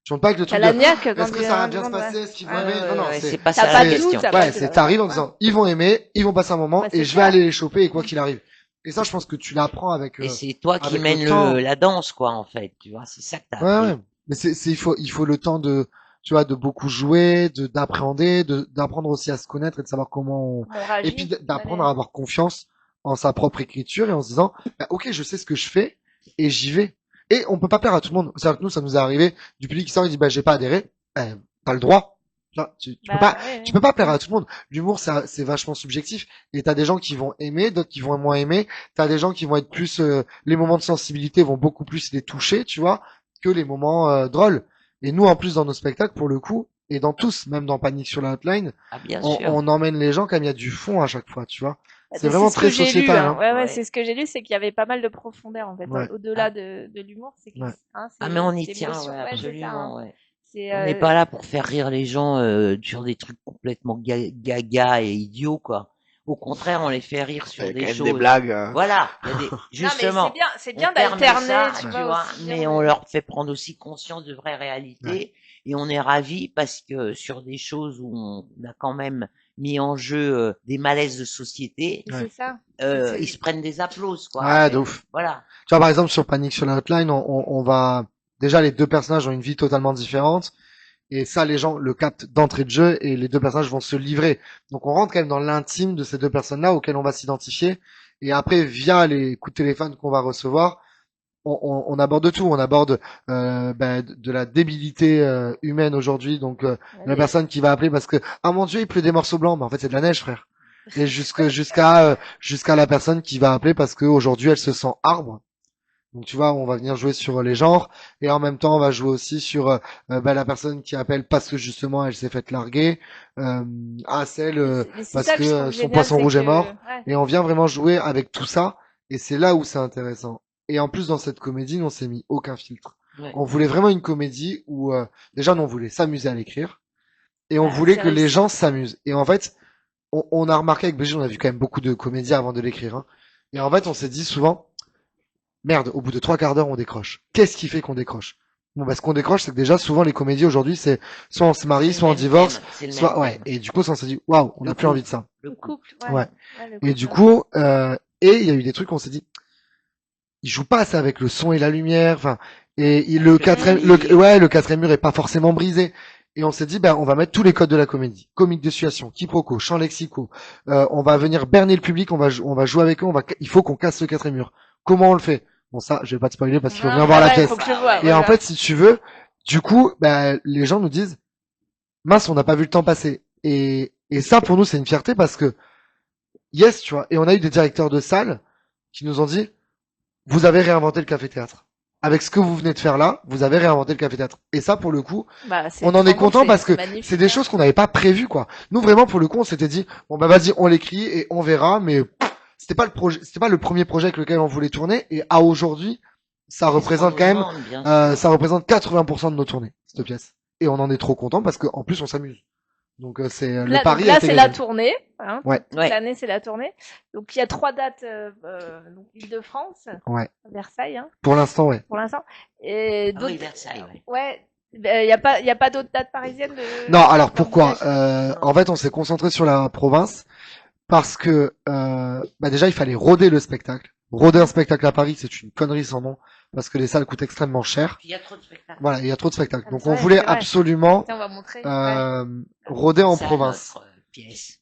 Tu montes pas avec le T'as truc la de, niaque quand est-ce que tu ça va viens bien du se monde, passer, ouais. est-ce qu'ils vont Ouais, aimer? ouais, Non, non, ouais, c'est, c'est pas T'as ça pas la de question. doute, t'as ouais, pas c'est, de... t'arrives en Ouais. disant, ils vont aimer, ils vont passer un moment Ouais, et c'est je vais ça. aller les choper et quoi qu'il arrive. Et ça, je pense que tu l'apprends Et c'est toi qui avec le mènes temps. la danse, quoi, en fait. Tu vois, c'est ça que t'as Ouais, appris. ouais. Mais il faut le temps de, tu vois, de beaucoup jouer, d'appréhender, d'apprendre aussi à se connaître et de savoir On et puis réagit. d'apprendre à avoir confiance en sa propre écriture et en se disant, bah, ok, je sais ce que je fais et j'y vais. Et on peut pas plaire à tout le monde. C'est-à-dire que nous, ça nous est arrivé, du public qui sort, il dit, bah, j'ai pas adhéré. T'as le droit. Bah, ouais, Tu peux pas plaire à tout le monde. L'humour, c'est vachement subjectif. Et t'as des gens qui vont aimer, d'autres qui vont moins aimer. T'as des gens qui vont être plus, les moments de sensibilité vont beaucoup plus les toucher, tu vois, que les moments drôles. Et nous, en plus, dans nos spectacles, pour le coup, et dans tous, même dans Panique sur la Hotline, Ah, bien sûr. on emmène les gens comme il y a du fond à chaque fois, tu vois. Bah, C'est vraiment ce très que j'ai lu, sociétal, hein. hein. Ouais, ouais, Ouais. c'est ce que j'ai lu, c'est qu'il y avait pas mal de profondeur, en fait, Ouais. au-delà Ah. de l'humour, c'est Ouais. hein, Ah, mais on y c'est tient, l'émotion. ouais, Ouais, c'est ça, absolument, hein. ouais. C'est, On n'est pas là pour faire rire les gens sur des trucs complètement gaga et idiots, quoi. Au contraire, on les fait rire Il y sur a quand des même choses. des blagues. Voilà, il y a des... Non, mais justement, c'est on bien permet d'alterner, ça, tu tu vois, vois, aussi mais bien on de... leur fait prendre aussi conscience de vraies réalités et on est ravis parce que sur des choses où on a quand même mis en jeu des malaises de société, C'est ça. ils se prennent des applauses, quoi. Ouais, de ouf. Voilà. Tu vois, par exemple, sur Panique sur la Hotline, on va, déjà, les deux personnages ont une vie totalement différente. Et ça, les gens le captent d'entrée de jeu et les deux personnages vont se livrer. Donc on rentre quand même dans l'intime de ces deux personnes-là auxquelles on va s'identifier. Et après, via les coups de téléphone qu'on va recevoir, on aborde tout. On aborde de la débilité humaine aujourd'hui. Donc la personne qui va appeler parce que ah mon Dieu, il pleut des morceaux blancs, mais en fait c'est de la neige, frère. et jusqu'à la personne qui va appeler parce que aujourd'hui elle se sent arbre. Donc tu vois, on va venir jouer sur les genres et en même temps on va jouer aussi sur la personne qui appelle parce que justement elle s'est faite larguer, celle Mais c'est parce ça que que je trouve son génial, poisson c'est rouge est que, mort ouais. et on vient vraiment jouer avec tout ça et c'est là où c'est intéressant. Et en plus dans cette comédie, on s'est mis aucun filtre. Ouais. On voulait vraiment une comédie où déjà nous, on voulait s'amuser à l'écrire et on Bah, voulait c'est que les réussi. gens s'amusent. Et en fait, on a remarqué avec Brigitte, on a vu quand même beaucoup de comédies avant de l'écrire. Hein. Et en fait, on s'est dit souvent, merde, au bout de 3 quarts d'heure, on décroche. Qu'est-ce qui fait qu'on décroche? Bon, bah, ce qu'on décroche, c'est que déjà, souvent, les comédies aujourd'hui, c'est soit on se marie, C'est le soit on même divorce, thème, c'est le soit, même ouais. thème. Et du coup, ça, on s'est dit, waouh, on Le n'a plus envie couple, de ça. Le couple, Ouais. ouais. Le Et couple, du coup, et il y a eu des trucs, on s'est dit, il joue pas assez avec le son et la lumière, enfin, le quatrième, le quatrième mur est pas forcément brisé. Et on s'est dit, ben, on va mettre tous les codes de la comédie. Comique de situation, quiproquo, chant lexicaux. On va venir berner le public, on va jouer avec eux, il faut qu'on casse le quatrième mur. Comment on le fait? Bon, ça, je vais pas te spoiler parce qu'il faut bien voir la pièce. Faut que je vois, Et en fait, si tu veux, du coup, ben, les gens nous disent, mince, on n'a pas vu le temps passer. Et ça, pour nous, c'est une fierté parce que, yes, tu vois. Et on a eu des directeurs de salle qui nous ont dit, vous avez réinventé le café-théâtre. Avec ce que vous venez de faire là, vous avez réinventé le café-théâtre. Et ça, pour le coup, on en est content parce que c'est des choses qu'on n'avait pas prévues, quoi. Nous, vraiment, pour le coup, on s'était dit, bon, bah, vas-y, on l'écrit et on verra, mais c'était pas le projet, c'était pas le premier projet avec lequel on voulait tourner. Et à aujourd'hui, ça représente quand même, ça représente 80% de nos tournées, cette pièce. Et on en est trop content parce qu'en plus, on s'amuse. Donc c'est le pari. Là, c'est la tournée. Hein, ouais. Toute l'année, c'est la tournée. Donc il y a 3 dates. Donc Île-de-France, Versailles. Hein. Pour l'instant, ouais. Pour l'instant. Et d'autres. Oui, Versailles. Ouais. Il y a pas d'autres dates parisiennes. Non, alors pourquoi en fait, on s'est concentré sur la province parce que déjà, il fallait roder le spectacle. Roder un spectacle à Paris, c'est une connerie sans nom parce que les salles coûtent extrêmement cher. Il y a trop de spectacles. Voilà, il y a trop de spectacles. Donc on voulait absolument roder en province. Pièce.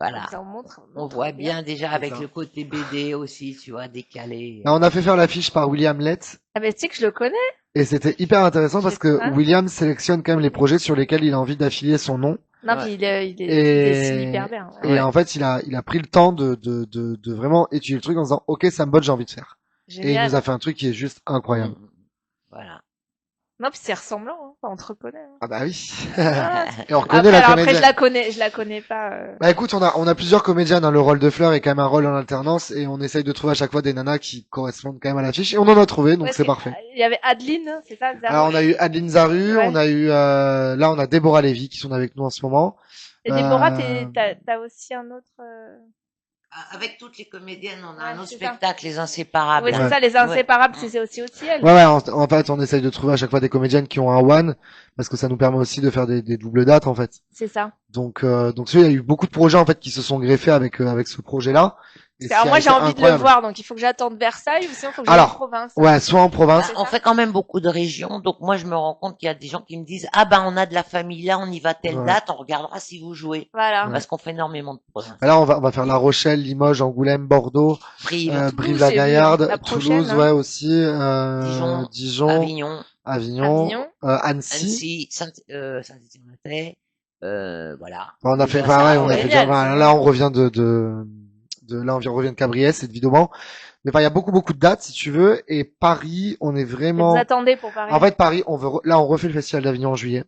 Voilà. On voit bien déjà avec le côté BD aussi, tu vois, décalé. Là, on a fait faire l'affiche par William Lett. Ah ben tu sais que je le connais. Et c'était hyper intéressant parce que William sélectionne quand même les projets sur lesquels il a envie d'affilier son nom. Non, puis il dessine hyper bien. Ouais. Et en fait, il a pris le temps de vraiment étudier le truc en disant, ok, ça me botte, j'ai envie de faire. Génial. Et il nous a fait un truc qui est juste incroyable. Voilà. Non, puis c'est ressemblant, hein. Enfin, on te reconnaît. Hein. Ah bah oui. Et on reconnaît la comédienne. Après, je la connais pas. Bah écoute, on a plusieurs comédiennes. Hein. Le rôle de Fleur est quand même un rôle en alternance et on essaye de trouver à chaque fois des nanas qui correspondent quand même à l'affiche. Et on en a trouvé, donc c'est parfait. Il y avait Adeline, c'est ça, Zaru. Alors on a eu Adeline Zaru, on a eu là on a Déborah Lévy qui sont avec nous en ce moment. Et Déborah, t'as aussi un autre. Avec toutes les comédiennes, on a un autre spectacle, Les Inséparables. Oui, c'est ça, Les Inséparables, c'est aussi elle. Ouais, en fait, on essaye de trouver à chaque fois des comédiennes qui ont un one, parce que ça nous permet aussi de faire des doubles dates, en fait. C'est ça. Donc il y a eu beaucoup de projets, en fait, qui se sont greffés avec ce projet-là. Alors moi, j'ai envie de le voir, donc il faut que j'attende Versailles, ou sinon il faut que j'aille en province. Ouais, soit en province. On fait quand même beaucoup de régions, donc moi, je me rends compte qu'il y a des gens qui me disent, ah ben, on a de la famille là, on y va telle date, on regardera si vous jouez. Voilà. Parce qu'on fait énormément de provinces. Là, on va faire La Rochelle, Limoges, Angoulême, Bordeaux, Brive-la-Gaillarde, Toulouse, ouais, aussi, Dijon, Avignon, Annecy, Saint-Étienne-de-Montaix, voilà. On a fait pareil, on a fait déjà, là, on revient là, on revient de Cabriès et de Vidomont. Mais enfin, il y a beaucoup de dates, si tu veux. Et Paris, on est vraiment. Vous attendez pour Paris. En fait, Paris, on refait le festival d'Avignon en juillet.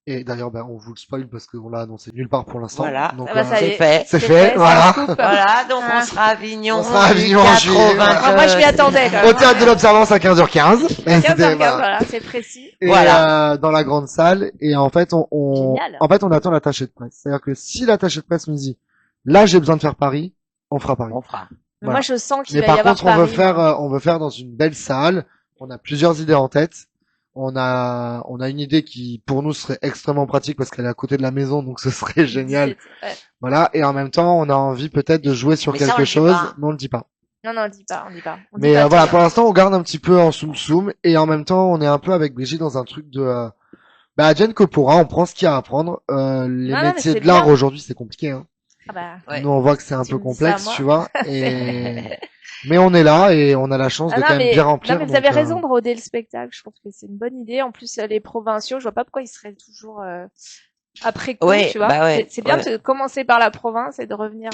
Et d'ailleurs, on vous le spoil parce qu'on l'a annoncé nulle part pour l'instant. Voilà. Donc, c'est fait. C'est fait, voilà. Voilà, donc on sera à Avignon. On sera à Avignon en juillet. Moi, je m'y attendais, quand même. Au théâtre de l'Observance à 15h15. 15h15, voilà, c'est précis. Et dans la grande salle. Et en fait, on attend l'attaché de presse. C'est-à-dire que si l'attaché de presse nous dit, là, j'ai besoin de faire Paris, on fera Paris. On fera. Voilà. Moi, je sens qu'il va y avoir Paris. Mais par contre, on veut faire dans une belle salle. On a plusieurs idées en tête. On a une idée qui, pour nous, serait extrêmement pratique parce qu'elle est à côté de la maison, donc ce serait génial. Voilà. Et en même temps, on a envie peut-être de jouer sur quelque chose, mais on le dit pas. Non, on dit pas. Mais voilà, pour l'instant, on garde un petit peu en soum et en même temps, on est un peu avec Brigitte dans un truc de, Jen Copora, on prend ce qu'il y a à apprendre. Les métiers de l'art aujourd'hui, c'est compliqué, hein. Ah bah, nous, on voit que c'est un peu complexe, tu vois. Mais on est là et on a la chance de quand même bien remplir. Non, mais vous avez raison de roder le spectacle. Je pense que c'est une bonne idée. En plus, les provinciaux, je vois pas pourquoi ils seraient toujours après coup, Ouais, tu vois. bah ouais, C'est bien ouais. de commencer par la province et de revenir.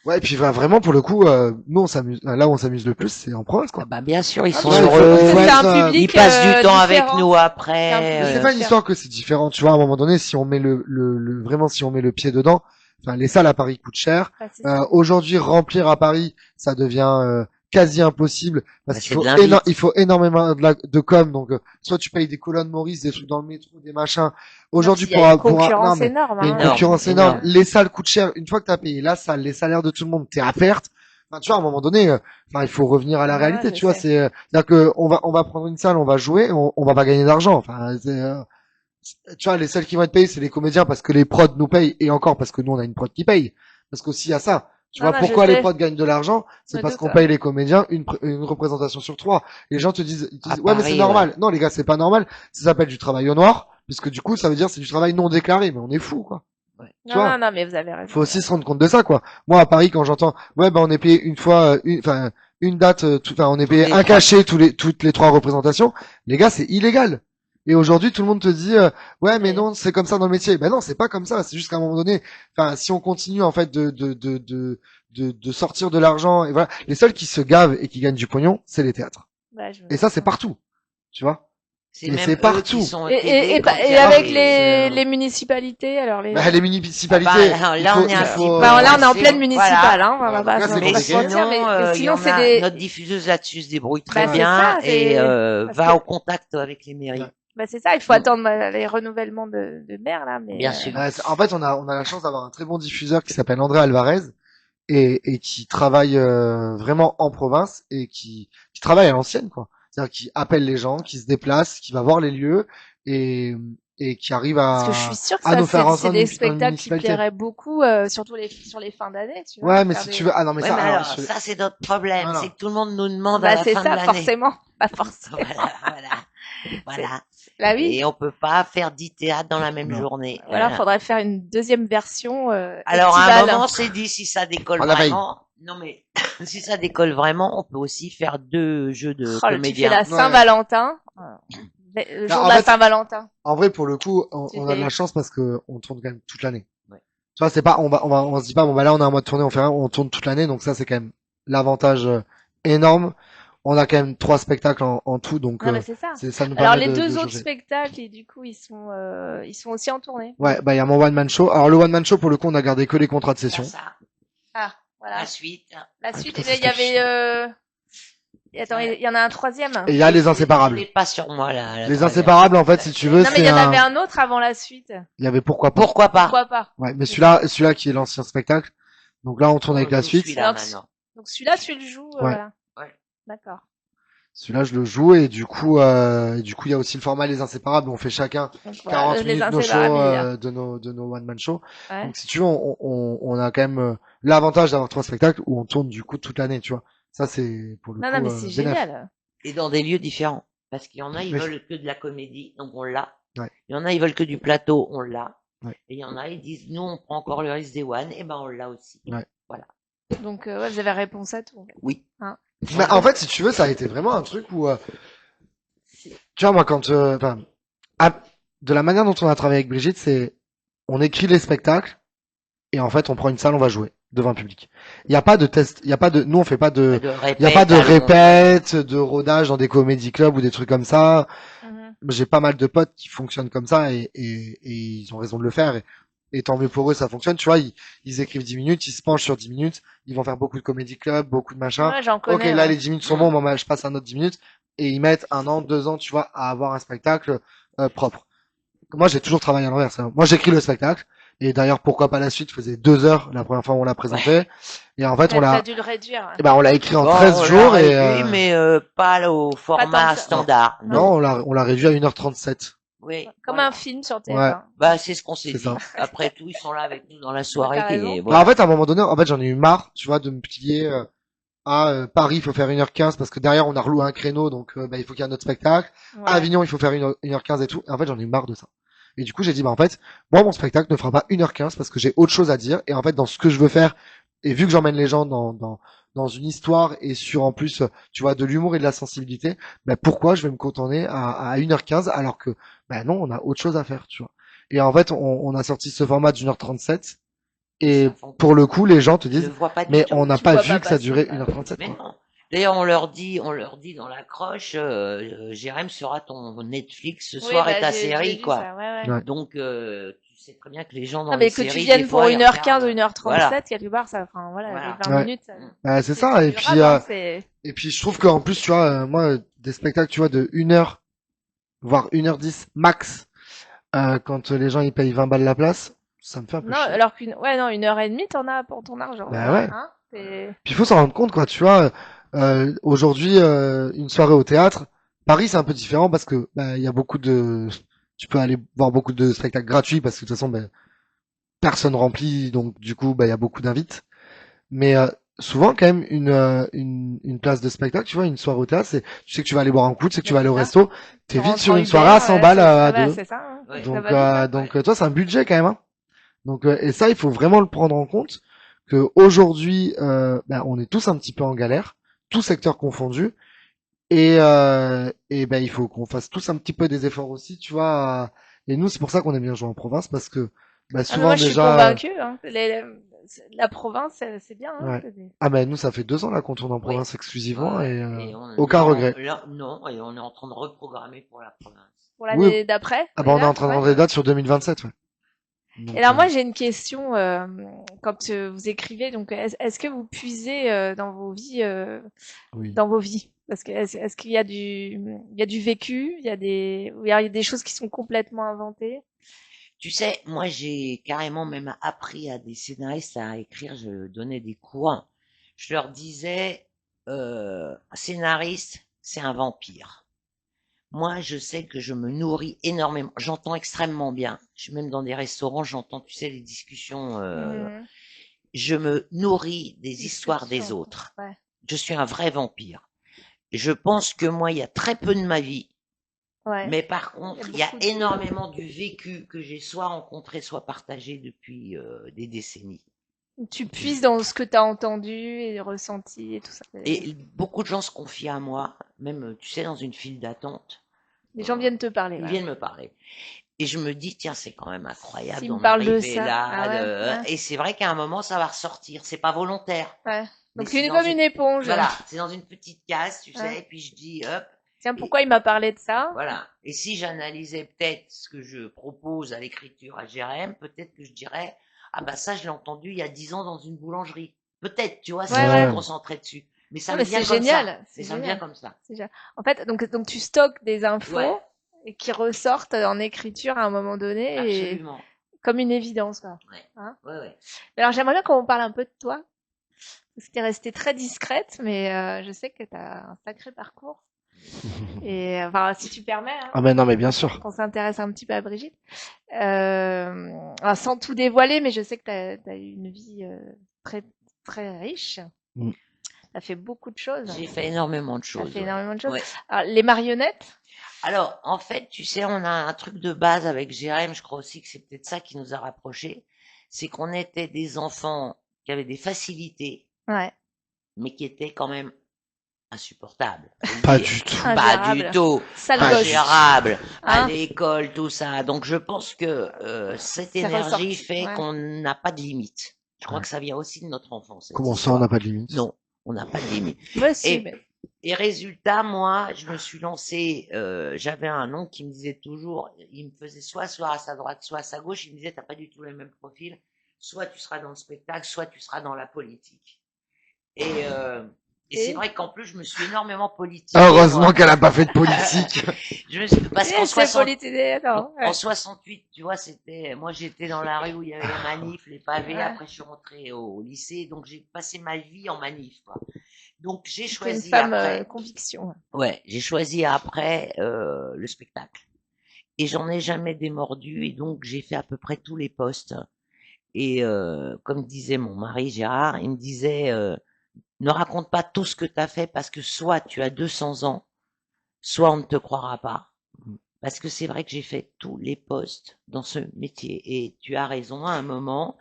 Ouais, et puis vraiment pour le coup, nous on s'amuse, là où on s'amuse le plus, c'est en province, Ah quoi. bah bien sûr, ils Ah, sont puis Tu vois, je heureux, trouve que c'est un être, public ils passent du temps avec différent. nous C'est un après. public mais c'est pas une différent. histoire que c'est différent, tu vois, à un moment donné, si on met vraiment si on met le pied dedans, enfin, les salles à Paris coûtent cher. Bah, c'est ça. Aujourd'hui, remplir à Paris, ça devient quasi impossible parce Bah, qu'il c'est faut de l'invite. il faut énormément de com. Donc, soit tu payes des colonnes Maurice, des trucs dans le métro, des machins. Non, Aujourd'hui, puis il y a une non concurrence mais énorme. il y a une Hein. Énorme, concurrence énorme. énorme. Les salles coûtent cher. Une fois que t'as payé la salle, les salaires de tout le monde, t'es à perte. Enfin, tu vois, à un moment donné, enfin, il faut revenir à la Ouais, réalité. je Tu vois, sais. c'est-à-dire que on va prendre une salle, on va jouer, on va pas gagner d'argent. Enfin, tu vois, les seuls qui vont être payés, c'est les comédiens parce que les prods nous payent et encore parce que nous on a une prod qui paye. Parce qu'aussi il y a ça. Tu Non, vois, non, je pourquoi les sais. prods gagnent de l'argent? Je C'est me parce doute. qu'on paye les comédiens une représentation sur 3. Les gens te disent, À ouais, mais c'est Paris, normal. ouais. Non, les gars, c'est pas normal. Ça s'appelle du travail au noir, puisque du coup, ça veut dire c'est du travail non déclaré. Mais on est fou, quoi. Ouais. Tu Non, vois? non, non, mais vous avez raison. Faut aussi se rendre compte de ça, quoi. Moi, à Paris, quand j'entends, ouais, ben, on est payé une fois, enfin, une date, enfin, on est Tous payé les un trois. cachet toutes les 3 représentations. Les gars, c'est illégal. Et aujourd'hui, tout le monde te dit, ouais, mais Mais- non, c'est comme ça dans le métier. Ben non, c'est pas comme ça. C'est juste qu'à un moment donné, enfin, si on continue, en fait, de sortir de l'argent, et voilà. Les seuls qui se gavent et qui gagnent du pognon, c'est les théâtres. Bah, je me Et ça, doute. c'est partout. Tu vois? C'est Mais même c'est eux partout. qui sont Et, aidés et, quand il y et a avec c'est, les municipalités, alors les. bah, les Ah municipalités, bah, là, on est il un faut, petit peu Bah, là, on est en coincé, pleine municipale, voilà. hein. On voilà, va donc pas, là, on c'est va Mais pas se compliqué. mentir, sinon, mais il y sinon, en c'est a, des. notre diffuseuse là-dessus se débrouille très Bah, c'est bien ça, et parce va que. au contact avec les mairies, Ouais. Bah, c'est ça, il faut Mm. attendre les renouvellements de maire, là, mais. bien sûr. En fait, on a la chance d'avoir un très bon diffuseur qui s'appelle André Alvarez et qui travaille vraiment en province et qui travaille à l'ancienne, quoi. C'est-à-dire qui appelle les gens, qui se déplace, qui va voir les lieux et, et qui arrive Parce que je suis sûre que à ça, nous faire c'est rentrer des dans une spectacles qui municipalité. plairaient beaucoup, surtout sur les fins d'année, tu vois. Ouais, mais faire si des- tu veux, ah non, mais Ouais, ça, mais alors, alors, ça, c'est notre problème, voilà. c'est que tout le monde nous demande à Bah, la c'est fin de ça, l'année. forcément. Pas forcément. Voilà, voilà, voilà. Bah oui. Et on peut pas faire 10 théâtres dans la même Non. journée. Ou alors, Voilà. faudrait faire une deuxième version, Alors, à un estivale. moment, c'est dit, si ça décolle À la veille. vraiment, non mais, si ça décolle vraiment, on peut aussi faire 2 jeux de Oh, tu fais comédiens. la Saint-Valentin. Le Non, jour en de la fait, Saint-Valentin. En vrai, pour le coup, Tu on a de fais- la chance parce que on tourne quand même toute l'année. Ouais. Tu vois, c'est pas, on se dit pas, bon, bah là, on a un mois de tournée, on fait rien, on tourne toute l'année, donc ça, c'est quand même l'avantage énorme. On a quand même 3 spectacles en tout, donc Non, mais c'est ça. ça nous Alors, permet les de deux autres jauger. spectacles, et du coup, ils sont aussi en tournée. Ouais, bah il y a mon one man show. Alors le one man show, pour le coup, on a gardé que les contrats de session. Ça, Ah, voilà. la suite. La suite, putain, il y c'est avait, et attends, Ouais. il y en a un troisième. Et il y a les Je inséparables. l'ai pas sur moi, là. la Les troisième. inséparables, en fait, si tu veux, Non, mais il c'est y en avait un, un autre avant la suite. il y avait pourquoi pas. Pourquoi pas? Pourquoi pas? Ouais, mais celui-là qui est l'ancien spectacle. Donc là, on tourne avec la joue suite. celui-là Alors, maintenant. Donc celui-là, tu le joues, Ouais. voilà. Ouais. D'accord. Celui-là, je le joue et du coup, il y a aussi le format Les Inséparables où on fait chacun Donc, 40 les minutes nos shows, inséparables, il y a. de nos one man show. Ouais. Donc si tu veux, on a quand même l'avantage d'avoir 3 spectacles où on tourne du coup toute l'année, tu vois. Ça c'est pour le Non, coup non, mais c'est bénef. génial. Et dans des lieux différents. Parce qu'il y en a, ils Mais veulent que de la comédie, donc on l'a. Ouais. Il y en a, ils veulent que du plateau, on l'a. Ouais. Et il y en a, ils disent, nous, on prend encore le risque des one, et ben on l'a aussi. Ouais. Donc, ouais, vous avez réponse à tout. Oui. Mais en fait, si tu veux, ça a été vraiment un truc où tu vois moi quand de la manière dont on a travaillé avec Brigitte, c'est on écrit les spectacles et en fait, on prend une salle, on va jouer devant un public. Il y a pas de test, il y a pas de nous on fait pas de il y a pas de répète, de rodage dans des comédie clubs ou des trucs comme ça. Mhm. J'ai pas mal de potes qui fonctionnent comme ça et ils ont raison de le faire et tant mieux pour eux, ça fonctionne. Tu vois, ils écrivent 10 minutes, ils se penchent sur 10 minutes, ils vont faire beaucoup de comédie club, beaucoup de machin. Ouais, j'en Ok, connais. là ouais. les 10 minutes sont bons, moi je passe un autre 10 minutes et ils mettent 1 an, 2 ans, tu vois, à avoir un spectacle propre. Moi j'ai toujours travaillé à l'envers. Moi j'écris le spectacle et d'ailleurs pourquoi pas la suite, je faisais 2 heures la première fois où on l'a présenté et en fait Ouais, on t'as l'a dû le réduire. eh ben, on l'a écrit en Bon, 13 on jours l'a et réduit, mais pas au tant format que ça. standard. non, on l'a réduit à 1h37. Oui. Comme voilà. un film sur TF1. Ouais. Bah, c'est ce qu'on s'est C'est dit. ça. Après tout, ils sont là avec nous dans la soirée. t'as raison. Et Bah, voilà. en fait, à un moment donné, en fait, j'en ai eu marre, tu vois, de me plier Paris, il faut faire 1h15 parce que derrière, on a reloué un créneau, donc il faut qu'il y ait un autre spectacle. Ouais. À Avignon, il faut faire 1h15 et tout. Et en fait, j'en ai eu marre de ça. Et du coup, j'ai dit, bah en fait, moi, mon spectacle ne fera pas 1h15 parce que j'ai autre chose à dire. Et en fait, dans ce que je veux faire, et vu que j'emmène les gens dans une histoire et sur en plus, tu vois, de l'humour et de la sensibilité, bah pourquoi je vais me contenter à 1h15 alors que, bah non, on a autre chose à faire, tu vois. Et en fait, on a sorti ce format d'1h37. Et C'est un pour le coup, les gens te Ils ne disent, voient pas du mais tout. on n'a Tu pas vois vu pas que ça passer, durait bah, 1h37, Mais quoi. non. D'ailleurs, on leur dit dans l'accroche, Jérém sera ton Netflix, ce Oui, soir est bah, ta j'ai série, vu quoi. ça, ouais, ouais. Ouais. Donc, tu sais très bien que les gens Ah, dans les mais que tu séries, des viennes pour fois, ils 1h15 ou regardent. Voilà. 1h37, quelque part, ça, enfin, voilà, les Voilà. 20 Ouais. minutes, C'est c'est ça. durable, hein, c'est... Et puis, je trouve qu'en plus, tu vois, moi, des spectacles, tu vois, de 1h, voire 1h10 max, quand les gens ils payent 20 balles la place, ça me fait un peu Non, chier. alors ouais, non, 1h30, t'en as pour ton argent, Bah ouais. hein, Puis il faut s'en rendre compte, quoi. Tu vois, aujourd'hui, une soirée au théâtre, Paris, c'est un peu différent parce que bah, il y a beaucoup de, tu peux aller voir beaucoup de spectacles gratuits parce que de toute façon, ben, personne remplit, donc du coup, bah, il y a beaucoup d'invites. Mais souvent, quand même, une place de spectacle, tu vois, une soirée au théâtre, c'est, tu sais que tu vas aller boire un coup, tu sais que bah, tu vas aller c'est au ça. resto, Tu t'es vite rentres sur en une soirée à Uber, 100 balles ah à bah, deux. c'est ça, hein, Ouais. ça va vite, hein. Toi, c'est un budget quand même, hein. Donc, et ça, il faut vraiment le prendre en compte que aujourd'hui, ben, on est tous un petit peu en galère, tous secteurs confondus, et ben, il faut qu'on fasse tous un petit peu des efforts aussi, tu vois. Et nous, c'est pour ça qu'on aime bien jouer en province, parce que ben, Ah, mais moi, souvent je suis déjà, convaincue, hein. La province, c'est bien, hein. ouais. Ah ben nous, ça fait 2 ans là qu'on tourne en Oui. province exclusivement, Ouais. et Et aucun regret. non, et on est en train de reprogrammer pour la province. Pour Oui, l'année d'après, ah ben on est déjà, en train de ouais. rendre les dates sur 2027, ouais. Et Donc, alors moi j'ai une question quand vous écrivez donc est-ce que vous puisez oui. dans vos vies parce que est-ce qu'il y a du vécu, il y a des choses qui sont complètement inventées. Tu sais, moi, j'ai carrément même appris à des scénaristes à écrire. Je donnais des cours. Je leur disais, un scénariste, c'est un vampire. Moi, je sais que je me nourris énormément. J'entends extrêmement bien. Je suis même dans des restaurants, j'entends, tu sais, les discussions. Mhm. Je me nourris des histoires des Discussion, quoi. autres. Ouais. Je suis un vrai vampire. Je pense que moi, il y a très peu de ma vie. Ouais. Mais par Il y a contre, il y a beaucoup de... énormément du vécu que j'ai soit rencontré, soit partagé depuis des décennies. Tu puises dans ce que tu as entendu et ressenti et tout ça. Et beaucoup de gens se confient à moi, même, tu sais, dans une file d'attente. Les gens viennent te parler. Ils Ouais. viennent me parler. Et je me dis, tiens, c'est quand même incroyable S'ils me d'en parlent de arriver ça, ah ouais, là. ouais, Et c'est vrai qu'à un moment, ça va ressortir. C'est pas volontaire. ouais. Mais Donc tu c'est es dans comme une, une éponge. voilà, c'est dans une petite case, tu Ouais. sais, et puis je dis, hop, Tiens, et pourquoi il m'a parlé de ça? voilà. Et si j'analysais peut-être ce que je propose à l'écriture à Jérém, peut-être que je dirais, ah bah ça, je l'ai entendu il y a 10 ans dans une boulangerie. Peut-être, tu vois, si Ouais, je me ouais. Ouais. concentrais dessus. Mais ça Non, me mais vient c'est comme ça. génial, Mais c'est ça me vient génial. comme ça. C'est génial. En fait, donc tu stockes des Ouais, infos et qui ressortent en écriture à un moment donné et absolument. comme une évidence, quoi. Ouais, Hein. ouais, ouais. Alors j'aimerais bien qu'on parle un peu de toi, parce que t'es restée très discrète, mais je sais que t'as un sacré parcours. Et enfin, si tu permets, hein, Ah ben non, mais bien sûr. qu'on s'intéresse un petit peu à Brigitte. Alors, sans tout dévoiler, mais je sais que t'as eu une vie très très riche. Mm. T'as fait beaucoup de choses. J'ai fait énormément de T'as choses, fait ouais. énormément de choses. Ouais. Alors, les marionnettes. Alors, en fait, tu sais, on a un truc de base avec Jérém, je crois aussi que c'est peut-être ça qui nous a rapprochés, c'est qu'on était des enfants qui avaient des facilités, Ouais. mais qui étaient quand même insupportables, faut le Pas dire. du tout. Pas du Ingérable. tout, Sale Pas gosse. du tout. ingérable, à Hein. l'école, tout ça. Donc, je pense que cette C'est énergie ressorti. fait Ouais. qu'on n'a pas de limite. Je crois Ouais. que ça vient aussi de notre enfance, cette Comment ça, on n'a histoire. pas de limite? Non, on n'a pas de limite. Moi aussi, Et mais Et résultat, moi, je me suis lancée, j'avais un oncle qui me disait toujours, il me faisait soit asseoir à sa droite, soit à sa gauche, il me disait, t'as pas du tout le même profil, soit tu seras dans le spectacle, soit tu seras dans la politique. Et, euh, et c'est et vrai qu'en plus, je me suis énormément politiquée, Heureusement moi. qu'elle a pas fait de politique. Parce qu'en c'est 60, politisé, attends. en Ouais. 68, tu vois, moi j'étais dans la rue où il y avait les manifs, les pavés, Ouais. après je suis rentrée au lycée, donc j'ai passé ma vie en manif, quoi. Donc j'ai T'es une choisi femme après, conviction. ouais, j'ai choisi après le spectacle. Et j'en ai jamais démordu, et donc j'ai fait à peu près tous les postes. Et comme disait mon mari Gérard, il me disait, ne raconte pas tout ce que tu as fait parce que soit tu as 200 ans, soit on ne te croira pas. Parce que c'est vrai que j'ai fait tous les postes dans ce métier. Et tu as raison, à un moment,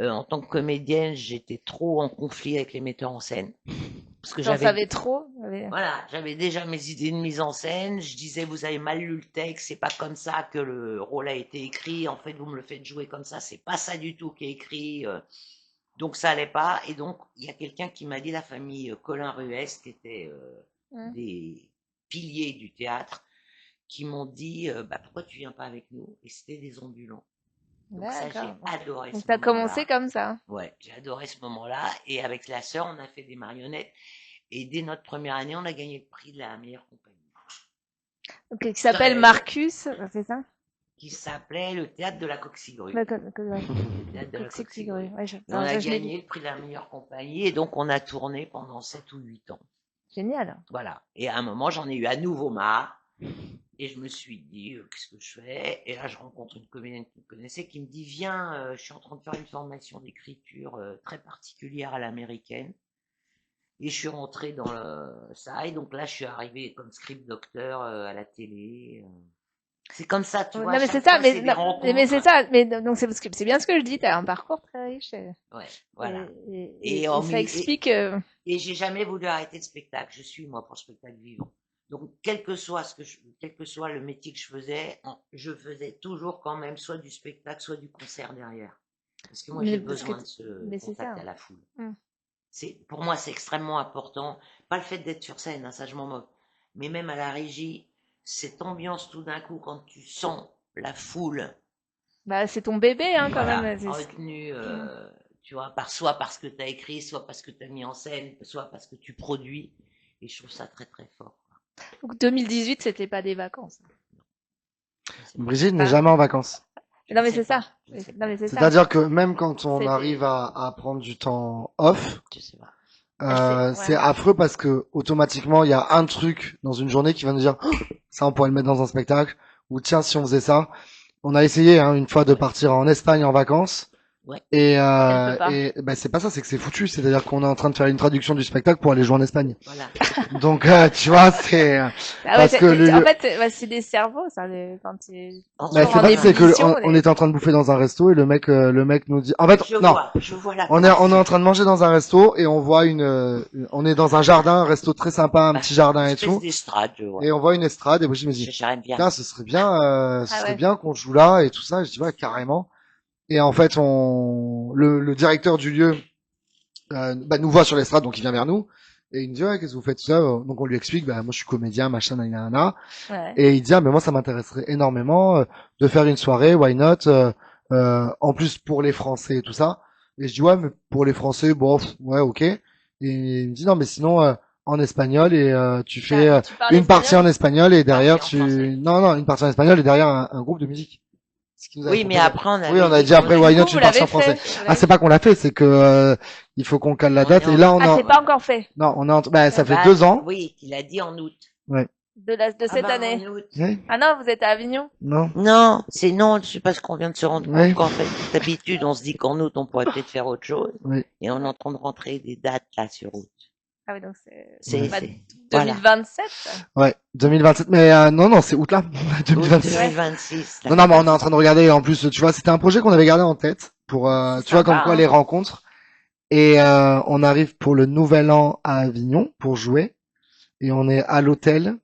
en tant que comédienne, j'étais trop en conflit avec les metteurs en scène. parce que J'en j'avais, savais trop. voilà, j'avais déjà mes idées de mise en scène. Je disais, vous avez mal lu le texte, c'est pas comme ça que le rôle a été écrit. En fait, vous me le faites jouer comme ça, c'est pas ça du tout qui est écrit. Donc ça allait pas. Et donc, il y a quelqu'un qui m'a dit, la famille Colin Ruest, qui était des piliers du théâtre, qui m'ont dit, bah, pourquoi tu viens pas avec nous? Et c'était des ambulants. Donc ça, j'ai D'accord. adoré Donc ce t'as moment-là. commencé comme ça. Ouais, j'ai adoré ce moment-là. Et avec la sœur, on a fait des marionnettes. Et dès notre première année, on a gagné le prix de la meilleure compagnie. Donc, qui s'appelle Ouais. Marcus, c'est ça? Qui s'appelait le théâtre de la Coxigru. Ouais. Le théâtre de la Coxigru. Coxigru. Ouais, Et on a je l'ai gagné le prix de la meilleure compagnie. Et donc, on a tourné pendant 7 ou 8 ans. Génial. Voilà. Et à un moment, j'en ai eu à nouveau marre. Et je me suis dit, qu'est-ce que je fais? Et là, je rencontre une comédienne qui me connaissait qui me dit, viens, je suis en train de faire une formation d'écriture très particulière à l'américaine. Et je suis rentré dans ça. Et donc là, je suis arrivé comme script docteur à la télé. C'est comme ça, tu vois. Non, mais c'est ça, mais c'est ça, mais donc c'est bien ce que je dis, t'as un parcours très riche. Ouais, voilà. Et ça explique. Et j'ai jamais voulu arrêter le spectacle. Je suis, moi, pour le spectacle vivant. Donc, quel que soit le métier que je faisais toujours quand même soit du spectacle, soit du concert derrière. Parce que moi, j'ai besoin de ce contact à la foule. Pour moi, c'est extrêmement important. Pas le fait d'être sur scène, hein, ça je m'en moque. Mais même à la régie, cette ambiance tout d'un coup, quand tu sens la foule. Bah, c'est ton bébé, hein, quand même. Retenu, tu vois, soit parce que tu as écrit, soit parce que tu as mis en scène, soit parce que tu produis. Et je trouve ça très très fort. Donc 2018, c'était pas des vacances. Brigitte n'est jamais en vacances. Non, mais c'est ça. C'est-à-dire que même quand on arrive à prendre du temps off, c'est affreux parce que automatiquement il y a un truc dans une journée qui va nous dire oh, ça on pourrait le mettre dans un spectacle, ou tiens si on faisait ça. On a essayé une fois de partir en Espagne en vacances. Ouais. Et bah, c'est pas ça, c'est que c'est foutu. C'est-à-dire qu'on est en train de faire une traduction du spectacle pour aller jouer en Espagne. Voilà. Donc tu vois, c'est parce que en fait, c'est des cerveaux, ça. Quand c'est que on était en train de bouffer dans un resto et le mec nous dit. En fait, je vois la on est en train de manger dans un resto et on voit on est dans un jardin, un resto très sympa, un petit jardin et tout. Et on voit une estrade et moi je me dis, putain, ce serait bien qu'on joue là et tout ça. Et je dis ouais, carrément. Et en fait, le directeur du lieu nous voit sur l'estrade, donc il vient vers nous et il nous dit ouais, qu'est-ce que vous faites tout ça? Donc on lui explique, moi je suis comédien, machin, nanana. Ouais. Et il dit mais moi ça m'intéresserait énormément de faire une soirée, why not? En plus pour les Français et tout ça. Et je dis ouais, mais pour les Français, bon, ouais, ok. Et il me dit non, mais sinon en espagnol et tu fais une partie en espagnol et derrière une partie en espagnol et derrière un groupe de musique. Oui, mais après on a dit après why not une partie en français. Ah, c'est pas qu'on l'a fait, c'est que il faut qu'on cale la date et là c'est pas encore fait. Non, ça fait 2 ans. Oui, il a dit en août. Ouais. De cette année. Oui. Ah non, vous êtes à Avignon? Non. Non, c'est parce qu'on vient de se rendre compte qu'en fait, d'habitude, on se dit qu'en août, on pourrait peut-être faire autre chose. Oui. Et on est en train de rentrer des dates là sur août. Ah oui, donc c'est 2027? Ouais, 2027, mais non, c'est août là. 2026. 2026. Non, mais on est en train de regarder, en plus, tu vois, c'était un projet qu'on avait gardé en tête pour, tu vois, comme quoi les rencontres. Et on arrive pour le nouvel an à Avignon pour jouer. Et on est à l'hôtel.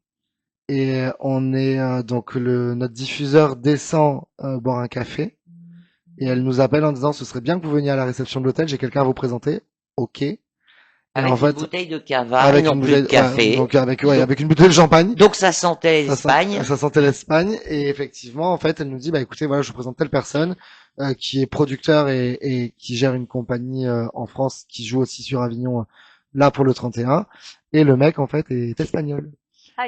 Et on est, donc notre diffuseur descend boire un café. Et elle nous appelle en disant, ce serait bien que vous veniez à la réception de l'hôtel, j'ai quelqu'un à vous présenter. Ok. Avec une bouteille de cava, et non plus de café. Donc avec une bouteille de champagne. Donc ça sentait l'Espagne. Ça sentait l'Espagne. Et effectivement, en fait, elle nous dit, écoutez, voilà, je vous présente telle personne qui est producteur et qui gère une compagnie en France qui joue aussi sur Avignon là pour le 31. Et le mec, en fait, est espagnol.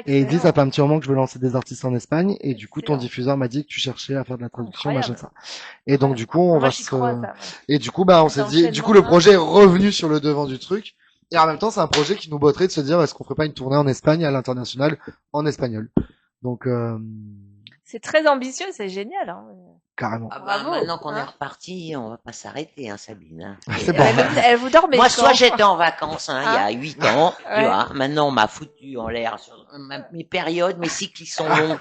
Et il dit, ça fait un petit moment que je veux lancer des artistes en Espagne. Et du coup, ton diffuseur m'a dit que tu cherchais à faire de la traduction, machin ça. Et donc, du coup, et du coup, on s'est dit, du coup, le projet est revenu sur le devant du truc. Et en même temps, c'est un projet qui nous botterait de se dire, est-ce qu'on ferait pas une tournée en Espagne à l'international en espagnol? Donc, c'est très ambitieux, c'est génial, hein. Carrément. Ah bah, maintenant qu'on est reparti, on va pas s'arrêter, Sabine. C'est bon. Elle vous dormez. Moi, soit j'étais en vacances, il y a 8 ans, tu vois. Maintenant, on m'a foutu en l'air sur mes périodes, mes cycles, ils sont longs.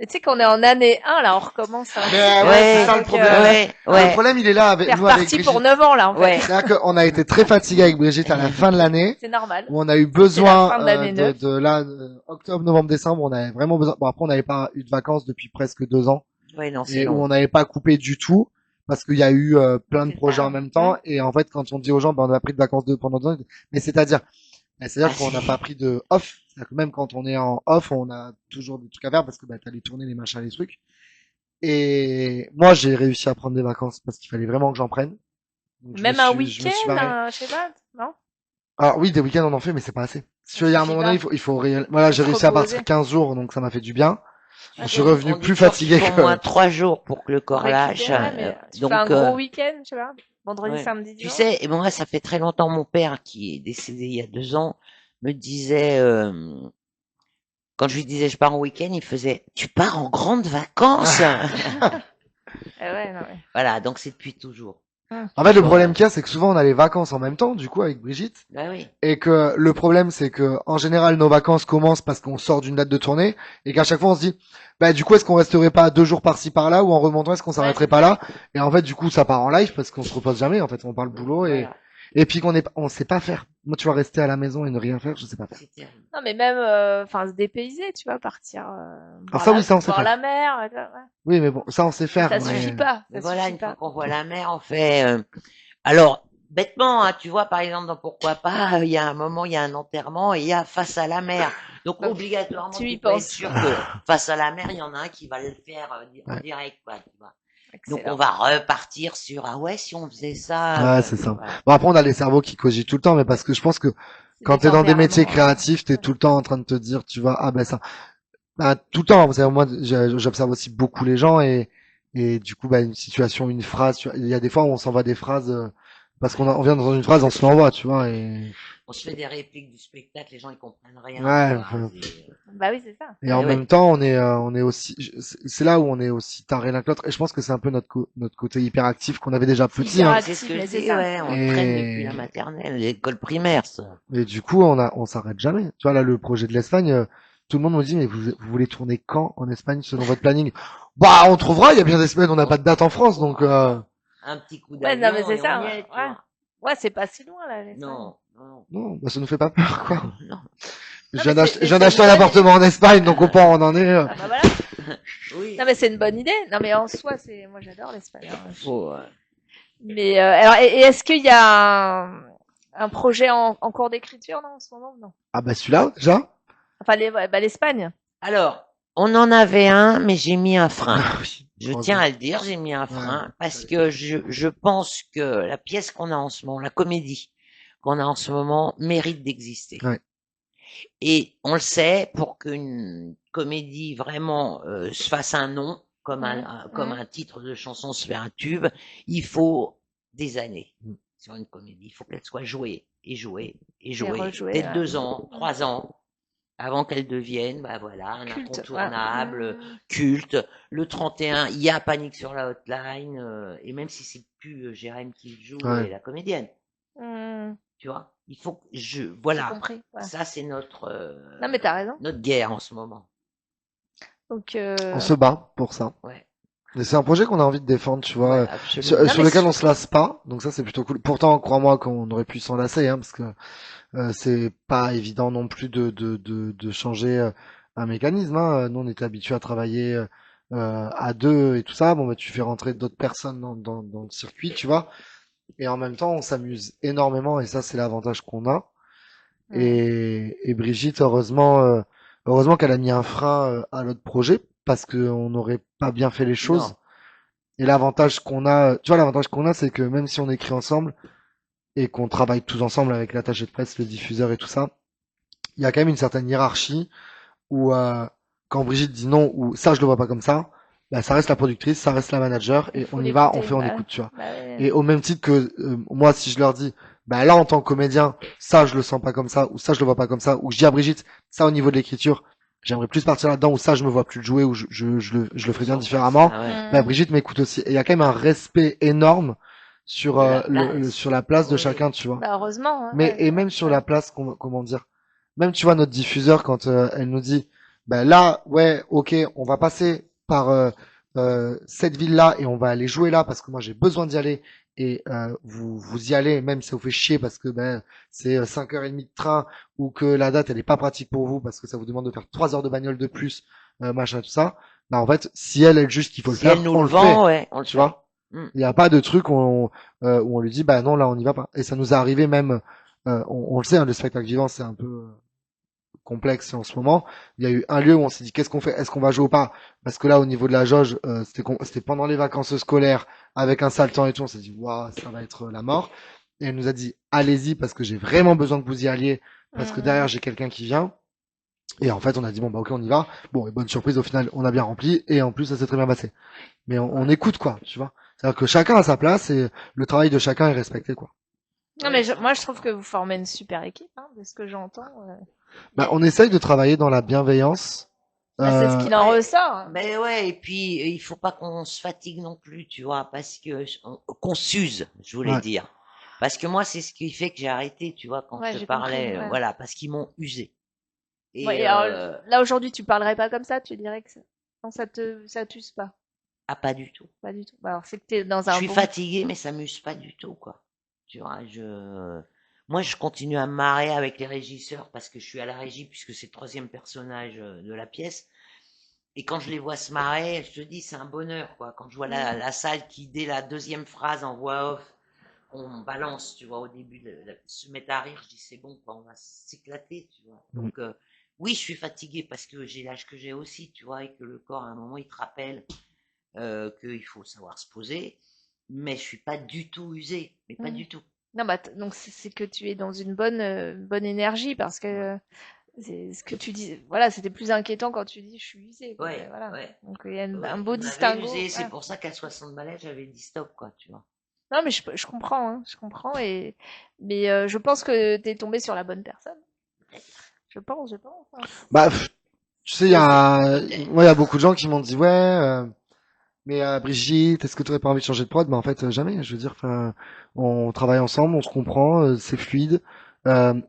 Mais tu sais qu'on est en année 1, là, on recommence. Hein. Mais ouais, Ouais, c'est ça le Donc, problème. Ouais, Le ouais, problème, il est là avec c'est nous, avec reparti Brigitte. pour 9 ans, là, en fait. ouais. C'est-à-dire qu'on a été très fatigué avec Brigitte à la fin de l'année, C'est normal. où on a eu C'est la besoin fin de l'année de, 9. de là, octobre, novembre, décembre, on avait vraiment besoin. Bon, après, on n'avait pas eu de vacances depuis presque 2 ans, Ouais, non, c'est et où long. on n'avait pas coupé du tout, parce qu'il y a eu plein de C'est projets ça. en même temps, et en fait, quand on dit aux gens, ben, on a pris de vacances pendant 2 ans, mais c'est-à-dire Ah, qu'on n'a pas pris de off. C'est-à-dire que même quand on est en off, on a toujours des trucs à faire parce que bah, t'as les tournées, les machins, les trucs. Et moi, j'ai réussi à prendre des vacances parce qu'il fallait vraiment que j'en prenne. Donc, Même un je me suis week-end, barré. je sais pas, non? Alors oui, des week-ends on en fait, mais c'est pas assez. Si tu veux, il y a un suffit moment pas. donné, il faut voilà, j'ai Se réussi à reposer. partir 15 jours, donc ça m'a fait du bien. Je Ok. suis revenu On dit plus toujours qu'il fatigué faut au que. moins 3 jours pour que le Pour corps lâche. récupérer, mais tu fais un Donc, gros week-end, je sais pas. Vendredi, ouais. samedi, Tu dimanche. sais, et moi, ça fait très longtemps, mon père, qui est décédé il y a 2 ans, me disait, quand je lui disais je pars en week-end, il faisait, tu pars en grandes vacances? Ouais, non, mais. Voilà, donc c'est depuis toujours. En fait, le Toujours, problème qu'il y a, c'est que souvent on a les vacances en même temps, du coup, avec Brigitte. bah oui. Et que le problème, c'est que en général, nos vacances commencent parce qu'on sort d'une date de tournée, et qu'à chaque fois, on se dit, bah du coup, est-ce qu'on resterait pas 2 jours par-ci par-là, ou en remontant, est-ce qu'on s'arrêterait pas là? Et en fait, du coup, ça part en live parce qu'on se repose jamais. En fait, on parle boulot Voilà, et puis on sait pas faire. Moi, tu vas rester à la maison et ne rien faire, je sais pas faire. c'est terrible. Non, mais même, enfin, se dépayser, tu vois, partir, Alors ça, oui, ça, on sait voir faire. la mer, tu vois, ouais. Oui, mais bon, ça, on sait faire. Ça mais- suffit pas. Mais Ça voilà, suffit une fois pas. qu'on voit la mer, on fait. Alors, bêtement, hein, tu vois, par exemple, dans Pourquoi pas, il y a un moment, il y a un enterrement et il y a face à la mer. Donc, Donc, obligatoirement, tu y tu peux être penses. sûr que face à la mer, il y en a un qui va le faire en Ouais. direct, quoi, tu vois. Donc, Excellent. on va repartir sur, ah ouais, si on faisait ça. Ouais, c'est ça. Voilà. Bon, après, on a les cerveaux qui cogitent tout le temps, mais parce que je pense que C'est quand des t'es dans des métiers tempéraments, créatifs, t'es tout le temps en train de te dire, tu vois, ah ben ça, bah, tout le temps. Vous savez, moi, j'observe aussi beaucoup les gens et du coup, bah, une situation, une phrase, tu vois, il y a des fois où on s'envoie des phrases parce on vient dans une phrase, on se l'envoie, tu vois, et On se fait des répliques du spectacle, les gens, ils comprennent rien. ouais. tu vois, Bah oui, c'est ça. Et en ouais. même temps, on est aussi, c'est là où on est aussi taré l'un que l'autre. Et je pense que c'est un peu notre côté hyperactif qu'on avait déjà petit, hein. C'est ce que je Mais c'est dis, ça. ouais, on Et- traîne depuis la maternelle, l'école primaire, ça. Et du coup, on s'arrête jamais. Tu vois, là, le projet de l'Espagne, tout le monde me dit, mais vous voulez tourner quand en Espagne selon votre planning? Bah, on trouvera, il y a bien des semaines, on n'a pas de date en France, donc, Un petit coup Ouais, d'avion non, mais c'est et ça. on y Ouais. est, tu vois. Ouais, c'est pas si loin, là. l'Espagne. Non, non, non, bah, ça nous fait pas peur, quoi. non. Je Non, viens mais d'acheter c'est je viens d'acheter un une bonne appartement en Espagne, donc au point où on en est. Ah, bah voilà. Oui. Non, mais c'est une bonne idée. Non, mais en soi, moi, j'adore l'Espagne. Hein. Faut, Mais, alors, et est-ce qu'il y a un projet en cours d'écriture, non, en ce moment? Non. Ah bah celui-là, déjà? Enfin, l'Espagne. Alors, on en avait un, mais j'ai mis un frein. Ah oui. Je tiens à le dire, j'ai mis un frein parce que je pense que la pièce qu'on a en ce moment, la comédie qu'on a en ce moment, mérite d'exister. Ouais. Et on le sait, pour qu'une comédie vraiment se fasse un nom, comme un titre de chanson se fait un tube, il faut des années sur une comédie. Il faut qu'elle soit jouée et jouée et jouée. rejouée, Peut-être ouais. 2 ans, 3 ans, avant qu'elle devienne, bah voilà, un Culte, incontournable, ouais. culte. Le 31, il y a Panique sur la hotline, et même si c'est plus Jérém qui le joue Ouais. et la comédienne, Hmm, tu vois, il faut que j'ai voilà, compris. Ouais. ça c'est notre Non, mais t'as raison. notre guerre en ce moment. Donc, On se bat pour ça. Ouais. Et c'est un projet qu'on a envie de défendre, tu vois, Ouais, absolument. sur, Non, sur mais lequel on se lasse pas. Donc ça, c'est plutôt cool. Pourtant, crois-moi qu'on aurait pu s'en lasser, hein, parce que c'est pas évident non plus de changer un mécanisme. Hein. Nous, on était habitués à travailler à deux et tout ça. Bon, bah, tu fais rentrer d'autres personnes dans le circuit, tu vois. Et en même temps, on s'amuse énormément, et ça, c'est l'avantage qu'on a. Et Brigitte, heureusement qu'elle a mis un frein à notre projet, parce qu'on n'aurait pas bien fait les choses. Non. Et l'avantage qu'on a, tu vois, l'avantage qu'on a, c'est que même si on écrit ensemble et qu'on travaille tous ensemble avec l'attaché de presse, le diffuseur et tout ça, il y a quand même une certaine hiérarchie où quand Brigitte dit non ou ça je le vois pas comme ça, bah, ça reste la productrice, ça reste la manager et Il faut on y va, l'écouter, on bah écoute, tu vois. Bah ouais. Et au même titre que moi, si je leur dis, bah là en tant que comédien, ça je le sens pas comme ça ou ça je le vois pas comme ça, ou je dis à Brigitte, ça au niveau de l'écriture, j'aimerais plus partir là-dedans ou ça je me vois plus le jouer ou je le ferais bien différemment. Ah ouais. Bah, Brigitte m'écoute aussi. Et il y a quand même un respect énorme sur De la place. sur la place de Oui. chacun, tu vois. Bah, heureusement. Hein, Mais ouais. et même sur la place, comment dire, même tu vois notre diffuseur quand elle nous dit, ben là, ouais, ok, on va passer par cette ville-là et on va aller jouer là parce que moi j'ai besoin d'y aller et vous y allez même si ça vous fait chier parce que ben c'est 5h30 de train ou que la date elle est pas pratique pour vous parce que ça vous demande de faire 3 heures de bagnole de plus, machin tout ça. Ben en fait, si elle juge qu'il faut le Si faire, elle nous on le le fait, vend, ouais, on le tu fait. vois. Mm. Il n'y a pas de truc où on lui dit bah non là on n'y va pas. Et ça nous est arrivé même, on le sait, hein, le spectacle vivant c'est un peu complexe en ce moment. Il y a eu un lieu où on s'est dit qu'est-ce qu'on fait, est-ce qu'on va jouer ou pas? Parce que là au niveau de la jauge, c'était pendant les vacances scolaires avec un sale temps et tout, on s'est dit waouh ça va être la mort. Et elle nous a dit allez-y parce que j'ai vraiment besoin que vous y alliez parce que derrière j'ai quelqu'un qui vient. Et en fait on a dit bon bah ok on y va. Bon et bonne surprise au final on a bien rempli et en plus ça s'est très bien passé. Mais on écoute quoi, tu vois. C'est-à-dire que chacun a sa place et le travail de chacun est respecté quoi. Non, mais moi, je trouve que vous formez une super équipe, hein, de ce que j'entends. Bah, on essaye de travailler dans la bienveillance. Bah, c'est ce qu'il en Ouais. ressort. Mais ouais, et puis il faut pas qu'on se fatigue non plus, tu vois, parce que qu'on s'use, je voulais Ouais. dire. Parce que moi, c'est ce qui fait que j'ai arrêté, tu vois, quand Ouais, je te j'ai parlais, compris, ouais. voilà, parce qu'ils m'ont usé. Et Ouais, et alors, là, aujourd'hui, tu parlerais pas comme ça, tu dirais que non, ça t'use pas. ah, pas du tout. Pas du tout. Bah, alors, c'est que t'es dans Je un suis bon. fatigué, mais ça m'use pas du tout, quoi. Tu vois, moi, je continue à me marrer avec les régisseurs parce que je suis à la régie puisque c'est le troisième personnage de la pièce. Et quand je les vois se marrer, je te dis, c'est un bonheur, quoi. Quand je vois la salle qui, dès la deuxième phrase en voix off, on balance, tu vois, au début, se mettre à rire, je dis, c'est bon, quoi, on va s'éclater, tu vois. Donc, oui, je suis fatigué parce que j'ai l'âge que j'ai aussi, tu vois, et que le corps, à un moment, il te rappelle qu'il faut savoir se poser. Mais je suis pas du tout usé, mais pas du tout. Non, bah, donc c'est que tu es dans une bonne énergie parce que c'est ce que tu dis. Voilà, c'était plus inquiétant quand tu dis je suis usée, quoi. Mais Ouais, voilà. ouais. Donc il y a Ouais, un beau il m'avait distinguo. usé, c'est Ouais. pour ça qu'à 60 balais, j'avais dit stop, quoi, tu vois. Non, mais je comprends, hein, je comprends mais je pense que t'es tombé sur la bonne personne. Je pense, hein. Bah, tu sais, il y a, moi, il y a beaucoup de gens qui m'ont dit, ouais, mais Brigitte, est-ce que tu aurais pas envie de changer de prod? Mais en fait, jamais. Je veux dire, enfin, on travaille ensemble, on se comprend, c'est fluide.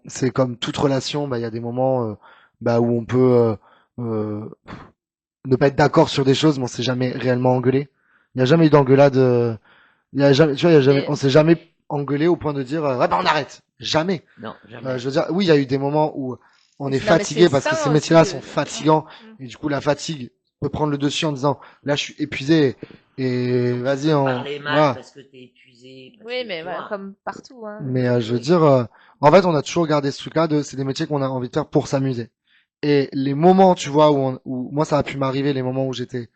C'est comme toute relation, bah, il y a des moments, bah, où on peut ne pas être d'accord sur des choses, mais on s'est jamais réellement engueulé. Il n'y a jamais eu d'engueulade. Il y a jamais, tu vois, il y a jamais, Et, on s'est jamais engueulé au point de dire, ouais, bah, on arrête. Jamais. Non, jamais. Je veux dire, oui, il y a eu des moments où on est non, mais fatigué c'est parce que sain ces aussi métiers-là sont fatigants Mm. et du coup la fatigue peut prendre le dessus en disant là je suis épuisé et vas-y on Parler mal voilà. parce que t'es épuisé, parce Oui, que, mais tu voilà, vois. comme partout, hein. Mais je veux Oui. dire en fait on a toujours gardé ce truc-là de c'est des métiers qu'on a envie de faire pour s'amuser. Et les moments tu vois où moi ça a pu m'arriver les moments où j'étais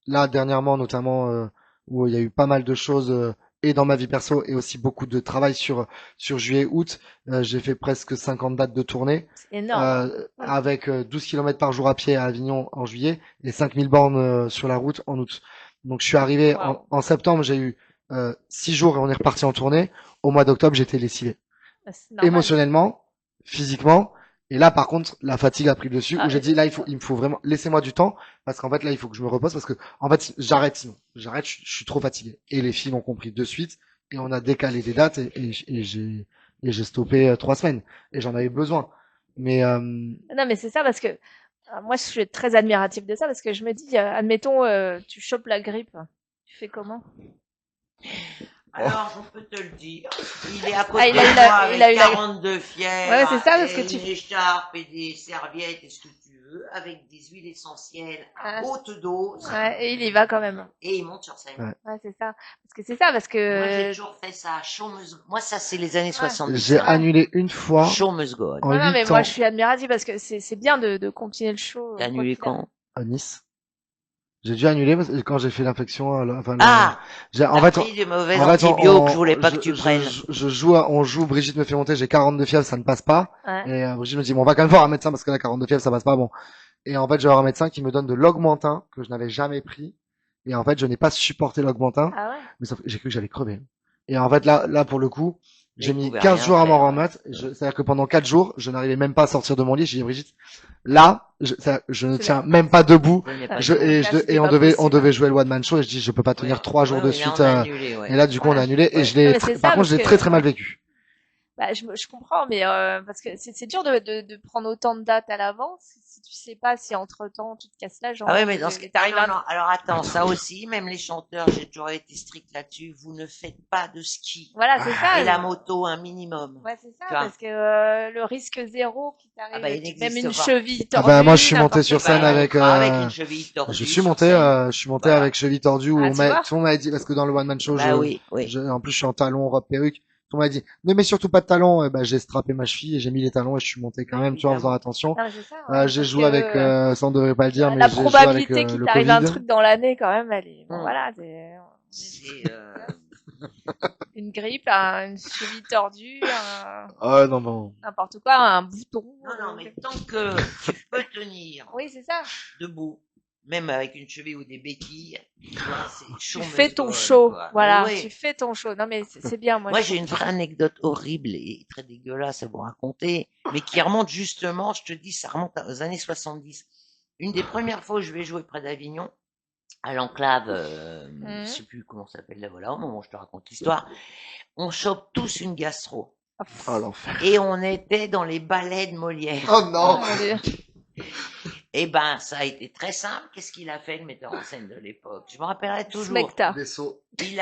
là dernièrement notamment où il y a eu pas mal de choses et dans ma vie perso et aussi beaucoup de travail sur juillet août. J'ai fait presque 50 dates de tournée C'est énorme. avec 12 km par jour à pied à Avignon en juillet et 5000 bornes sur la route en août. Donc je suis arrivé Waouh. en septembre, j'ai eu 6 jours et on est reparti en tournée. Au mois d'octobre, j'étais lessivé C'est normal. émotionnellement, physiquement. Et là, par contre, la fatigue a pris le dessus, où Ah, j'ai dit, là, il me faut vraiment, laissez-moi du temps, parce qu'en fait, là, il faut que je me repose, parce que, en fait, j'arrête sinon. J'arrête, je suis trop fatigué. Et les filles l'ont compris de suite, et on a décalé des dates, et j'ai stoppé 3 semaines. Et j'en avais besoin. Mais, non, mais c'est ça parce que moi, je suis très admirative de ça parce que je me dis, admettons, tu chopes la grippe, tu fais comment? Alors, je peux te le dire. Il est à côté il de a eu moi la, avec il a eu la. 42 fièvres, Ouais, c'est ça parce que et une écharpe et des serviettes et ce que tu veux, avec des huiles essentielles à Ouais. haute dose, Ouais, et il y va quand même. et il monte sur scène. Ouais. Ouais, c'est ça. Parce que c'est ça, parce Moi, j'ai que. toujours fait ça, show must go. Moi, ça, c'est les années Ouais. 70. j'ai hein. annulé une fois Show must go. en Non, non, mais 8 moi, ans je suis admirative parce que c'est bien de continuer le show. T'as annulé quand? à Nice. J'ai dû annuler parce que quand j'ai fait l'infection, enfin, Ah! en T'as fait, pris des mauvais en fait, antibiotiques que je voulais pas que tu prennes. je joue, on joue, Brigitte me fait monter, j'ai 42 fièvres, ça ne passe pas. Ouais. Et Brigitte me dit, bon, on va quand même voir un médecin parce que là, 42 fièvres, ça passe pas, bon. Et en fait, je vais voir un médecin qui me donne de l'augmentin que je n'avais jamais pris. Et en fait, je n'ai pas supporté l'augmentin, Ah ouais? mais sauf que j'ai cru que j'allais crever. Et en fait, là, pour le coup, j'ai il mis pouvait 15 rien jours à m'en faire, ouais. remettre. C'est-à-dire que pendant 4 jours, je n'arrivais même pas à sortir de mon lit. J'ai dit, Brigitte, là, je ne C'est tiens même pas debout. Je n'ai pas Je- dit. Là, Et on pas devait, possible. jouer le one man show et je dis, je peux pas tenir Ouais. 3 jours Ouais, de ouais, là, suite. on a annulé, ouais. Et là, du coup, on a Ouais. annulé. Et Ouais. je Non, l'ai, mais c'est ça, par contre, parce je l'ai que. très très mal Ouais. vécu. Bah, je comprends, mais parce que c'est dur de prendre autant de dates à l'avance si tu sais pas si entre-temps tu te casses la jambe. Ah oui, mais dans ce que cas, t'arrives non, à... non, alors attends, ça aussi, même les chanteurs, j'ai toujours été strict là-dessus, vous ne faites pas de ski. Voilà, c'est ça. Et la moto, un minimum. Ouais, c'est ça, Tu vois. parce que le risque zéro qui Ah t'arrive, bah, il même n'existe une pas. cheville Ah tordue. bah moi je suis monté n'importe sur quoi. scène Bah, on avec fera avec une cheville tordue. je suis sur monté scène. Voilà. Avec cheville tordue où Ah, tu vois tout le monde m'a dit parce que dans le one man show Bah oui, oui. en plus je suis en talons robe perruque, tout le monde m'a dit ne mets surtout pas de talons, et bah j'ai strappé ma cheville et j'ai mis les talons et je suis monté quand Oui, même tu vois en faisant évidemment. attention. Non, mais c'est ça, ouais, J'ai parce joué que, avec ça on devrait pas le dire mais la j'ai joué avec probabilité qu'il le t'arrive un Covid. truc dans l'année, quand même, elle est, bon, Mm. voilà, C'est, une grippe, une cheville tordue, Ah non bon. n'importe quoi, un bouton. non, mais tant que tu peux tenir Oui, c'est ça. debout, même avec une cheville ou des béquilles, tu vois, c'est Tu show fais must ton go on, show, quoi. voilà, Oui. tu fais ton show. Non, mais c'est bien, moi. Moi, j'ai une vraie anecdote horrible et très dégueulasse à vous raconter, mais qui remonte justement, je te dis, ça remonte aux années 70. Une des premières fois où je vais jouer près d'Avignon, à l'enclave, je sais plus comment ça s'appelle là, voilà, au moment où je te raconte l'histoire, on chope tous une gastro. Oh l'enfer. Et on était dans les ballets de Molière. Oh Oh, non. mon Dieu. Et ben, ça a été très simple. Qu'est-ce qu'il a fait, le metteur en scène de l'époque? Je me rappellerai toujours. Smecta. Des sauts. Il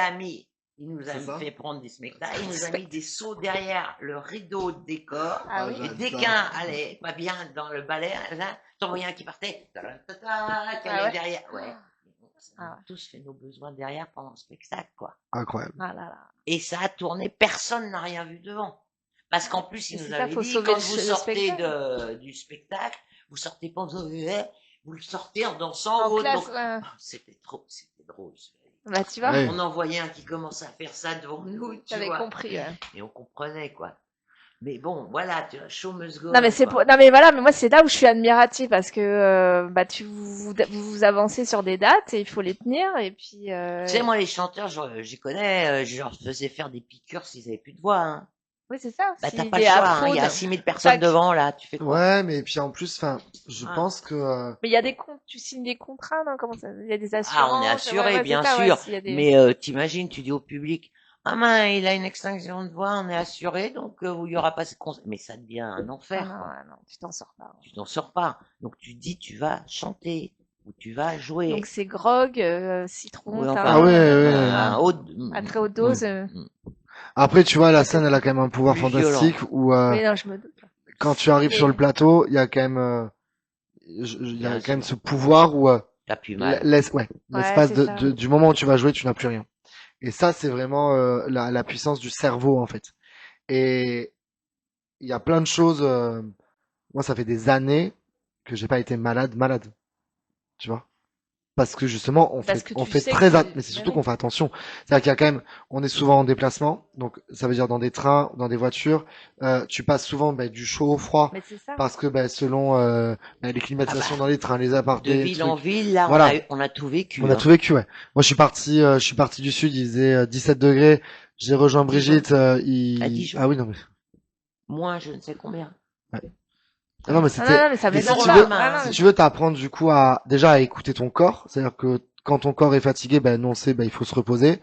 nous a C'est ça fait prendre des spectacles, il nous a mis des sauts derrière le rideau de décor. Ah oui. Et dès j'adore. qu'un allait pas bien dans le ballet, là, t'en voyais un qui partait, qui allait Ah ouais. derrière. Ouais. On Ah a ouais. tous fait nos besoins derrière pendant le spectacle, quoi. Incroyable. Ah là là. Et ça a tourné, personne n'a rien vu devant. Parce qu'en plus, il Mais nous c'est ça, avait faut dit, sauver quand le vous le sortez spectacle. du spectacle, vous sortez pas en faisant, vous le sortez en dansant. En ou autre. classe, Donc, ouais. c'était drôle. Bah, tu vois, Ouais. On en voyait un qui commençait à faire ça devant nous, tu t'avais vois. compris, ouais. Et on comprenait, quoi. Mais bon, voilà, tu vois, show must go Non, mais on, c'est quoi. non, mais voilà, mais moi, c'est là où je suis admirative parce que, bah, vous avancez sur des dates et il faut les tenir et puis, Tu sais, moi, les chanteurs, j'y connais, je leur faisais faire des piqûres s'ils avaient plus de voix, hein. oui, c'est ça. Bah, t'as S'il pas le est choix, hein. Il y a aphone. 6000 personnes Tac. devant, là, tu fais quoi? Ouais, mais puis en plus, enfin, je Ah. pense que Mais il y a des comptes, tu signes des contrats, non? Comment ça? Il y a des Ah, assurances. on est assuré, ouais, bien c'est ça, sûr. ouais, s'il y a des... Mais t'imagines, tu dis au public, ah ben, il a une extinction de voix, on est assuré, donc il y aura pas ce concert. Mais ça devient un Ah enfer, non, quoi. ouais, non, tu t'en sors pas. Tu t'en sors pas. Donc tu dis, tu vas chanter ou tu vas jouer. Donc c'est grog, citron, Oui, thym, enfin, Ah ouais, ouais, à haute, à très haute dose. après tu vois la scène elle a quand même un pouvoir Plus fantastique où Oui, non, je me doute. quand tu arrives Et- sur le plateau, il y a quand même il y a Bien quand même sûr. ce pouvoir où t'as plus mal. l'espace c'est ça. du moment où tu vas jouer, tu n'as plus rien. Et ça c'est vraiment la puissance du cerveau en fait. Et il y a plein de choses moi ça fait des années que j'ai pas été malade. Tu vois? Parce que justement, Parce que on tu fait sais très, que mais c'est bah surtout oui. qu'on fait attention. C'est-à-dire qu'il y a quand même, on est souvent en déplacement, donc ça veut dire dans des trains, dans des voitures, tu passes souvent du chaud au froid, Mais c'est ça. parce que selon les climatisations dans les trains, les De appartements, les ville en trucs, ville, là, Voilà. on a tout vécu. on a hein. tout vécu, ouais. Moi, je suis parti du sud, il faisait 17 degrés, j'ai rejoint Brigitte, À Dijon. ah oui, non mais, Moins je ne sais combien. ah non mais Ah c'était, non, non, mais ça mais m'étonne si tu pas. veux, Ah non, si mais- tu veux t'apprendre du coup déjà à écouter ton corps, c'est-à-dire que quand ton corps est fatigué, nous on sait, il faut se reposer.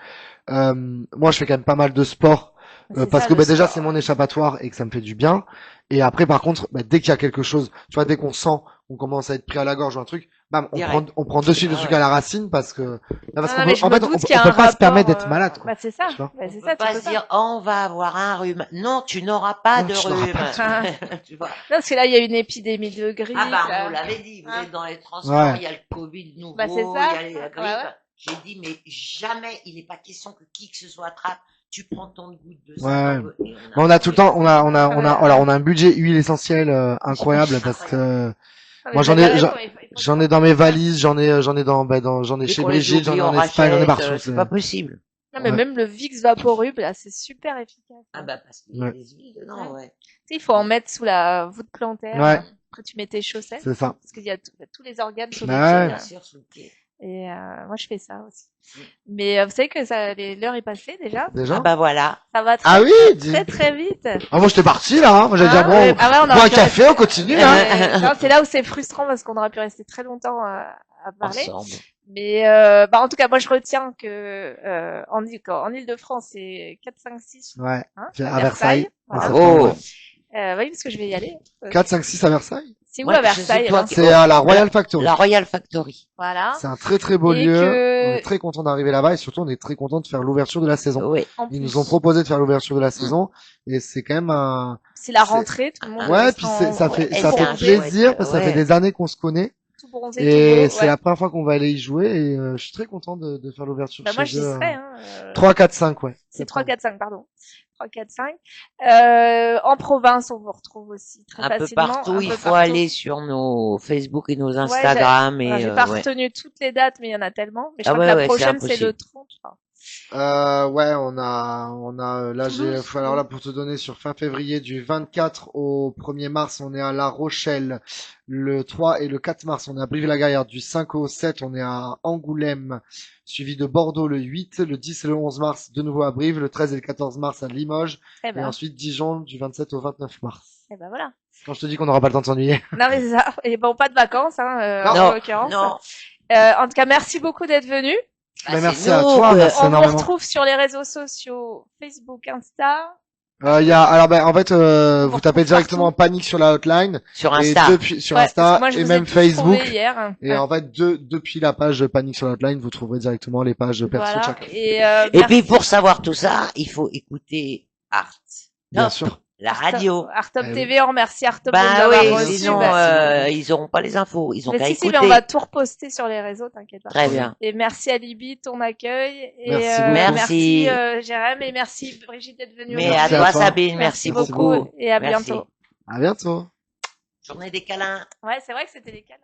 Moi, je fais quand même pas mal de sport c'est parce ça, que le déjà sport. c'est mon échappatoire et que ça me fait du bien. Et après, par contre, dès qu'il y a quelque chose, tu vois, dès qu'on sent qu'on commence à être pris à la gorge ou un truc, bam, Direct. on prend de suite le Ah truc ouais. à la racine parce que là, parce Ah, qu'on mais peut, je en me fait, doute on qu'il y a peut un pas se permettre rapport, d'être malade, quoi. Bah, c'est ça. Tu vois. Bah, On c'est peut ça, tu pas peux se pas. dire, oh, on va avoir un rhume. Non, tu n'auras pas Non, de tu n'auras rhume. pas Tu vois. Non, parce que là, il y a une épidémie de grippe. Ah bah, on là. nous l'avait dit, vous Ah. êtes dans les transports, Ouais. il y a le Covid nouveau, Bah, c'est il ça. y a la grippe. Ouais, ouais. J'ai dit, mais jamais il n'est pas question que qui que ce soit attrape. Tu prends ton goutte de Ouais. sang. Mais on a tout le temps, alors on a un budget huile essentielle incroyable parce que Ah, mais moi vous avez raison, il faut j'en ai dans mes valises, j'en ai j'en ai Dès chez qu'on les Brigitte, j'en oublie, ai en on Espagne, j'en ai rachète, partout. c'est pas possible. Non, mais Ouais. même le Vicks Vaporub, là, c'est super efficace. Ah bah, parce qu'il y a Ouais. des huiles dedans, ouais. Tu sais, il faut en mettre sous la voûte plantaire. Ouais. Après, tu mets tes chaussettes. C'est ça. Parce qu'il y a tous les organes sous Bah les pieds. ouais. Bien là. sûr, sous le pied. Et moi, je fais ça aussi. Mais vous savez que l'heure est passée déjà. Déjà? Ah bah voilà. Ça va très, Ah oui, dis. très, très vite. Ah, moi j'étais parti là, hein. Moi j'allais dire ouais, bon, ah ouais, on bois aurait un pu café, rester- on continue, hein. Non, c'est là où c'est frustrant parce qu'on aurait pu rester très longtemps à parler. Ensemble. Mais en tout cas, moi je retiens que en Île-de-France, c'est 4, 5, 6 Ouais. hein, À Versailles. Voilà. Bravo. Oui, parce que je vais y aller. 4, 5, 6 à Versailles? C'est où Ouais, à je sais Versailles toi alors qui- C'est à la Royal Factory. La Royal Factory. Voilà. C'est un très très beau Et lieu. que- On est très content d'arriver là-bas et surtout on est très content de faire l'ouverture de la saison. Oui. En Ils plus, nous ont proposé de faire l'ouverture de la saison et c'est quand même un. c'est la c'est- rentrée, tout le monde Ouais, sera puis en- ça ouais, fait et ça c'est fait un plaisir chouette, parce que ça fait ouais. des années qu'on se connaît tout bronzé, et tout beau. c'est Ouais. la première fois qu'on va aller y jouer et je suis très content de faire l'ouverture Bah, moi chez j'y eux. serai. Hein, 3, 4, 5, ouais. c'est 3, 4, 5, pardon. 3, 4, 5. En province, on vous retrouve aussi très Un peu facilement. partout, un il peu faut partout. aller sur nos Facebook et nos Ouais, Instagram Alors, et j'ai pas ouais. retenu toutes les dates, mais il y en a tellement. Mais je Ah crois ouais, que la ouais, c'est prochaine, c'est le impossible. 30. je crois. Ouais, on a, là, Toulouse. alors là, pour te donner sur fin février, du 24 au 1er mars, on est à La Rochelle. Le 3 et le 4 mars, on est à Brive-la-Gaillarde. Du 5 au 7, on est à Angoulême, suivi de Bordeaux le 8. Le 10 et le 11 mars, de nouveau à Brive. Le 13 et le 14 mars à Limoges. Eh Et ben, ensuite Dijon, du 27 au 29 mars. voilà. Quand je te dis qu'on n'aura pas le temps de s'ennuyer. Non, mais c'est ça. Et bon, pas de vacances, hein, en Non, l'occurrence. non. En tout cas, merci beaucoup d'être venu. Bah, Mais c'est merci à nous, toi, merci On vous énormément. retrouve sur les réseaux sociaux, Facebook, Insta. Alors en fait, On vous vous tapez retrouve directement partout. Panique sur la hotline Sur et Insta. depuis sur Ouais, parce que Insta moi, je et vous ai même tous Facebook. trouvés hier. Et en fait, depuis la page Panique sur la hotline, vous trouverez directement les pages perso de Voilà. chacun. Et, Et merci. puis pour savoir tout ça, il faut écouter Art. Bien Top, sûr. la radio. Artop Eh TV, on remercie Artop de nous Bah avoir oui, reçus. sinon Merci. ils auront pas les infos. Ils ont Mais qu'à si, écouter. mais on va tout reposter sur les réseaux, t'inquiète pas. Très bien. Et merci à Libye, ton accueil. Et Merci beaucoup. Merci. Jérém, et merci Brigitte d'être venue Mais aujourd'hui. à Merci à toi toi. Sabine, merci beaucoup. beaucoup. Et à Merci. bientôt. À bientôt. Journée des câlins. Ouais, c'est vrai que c'était les câlins.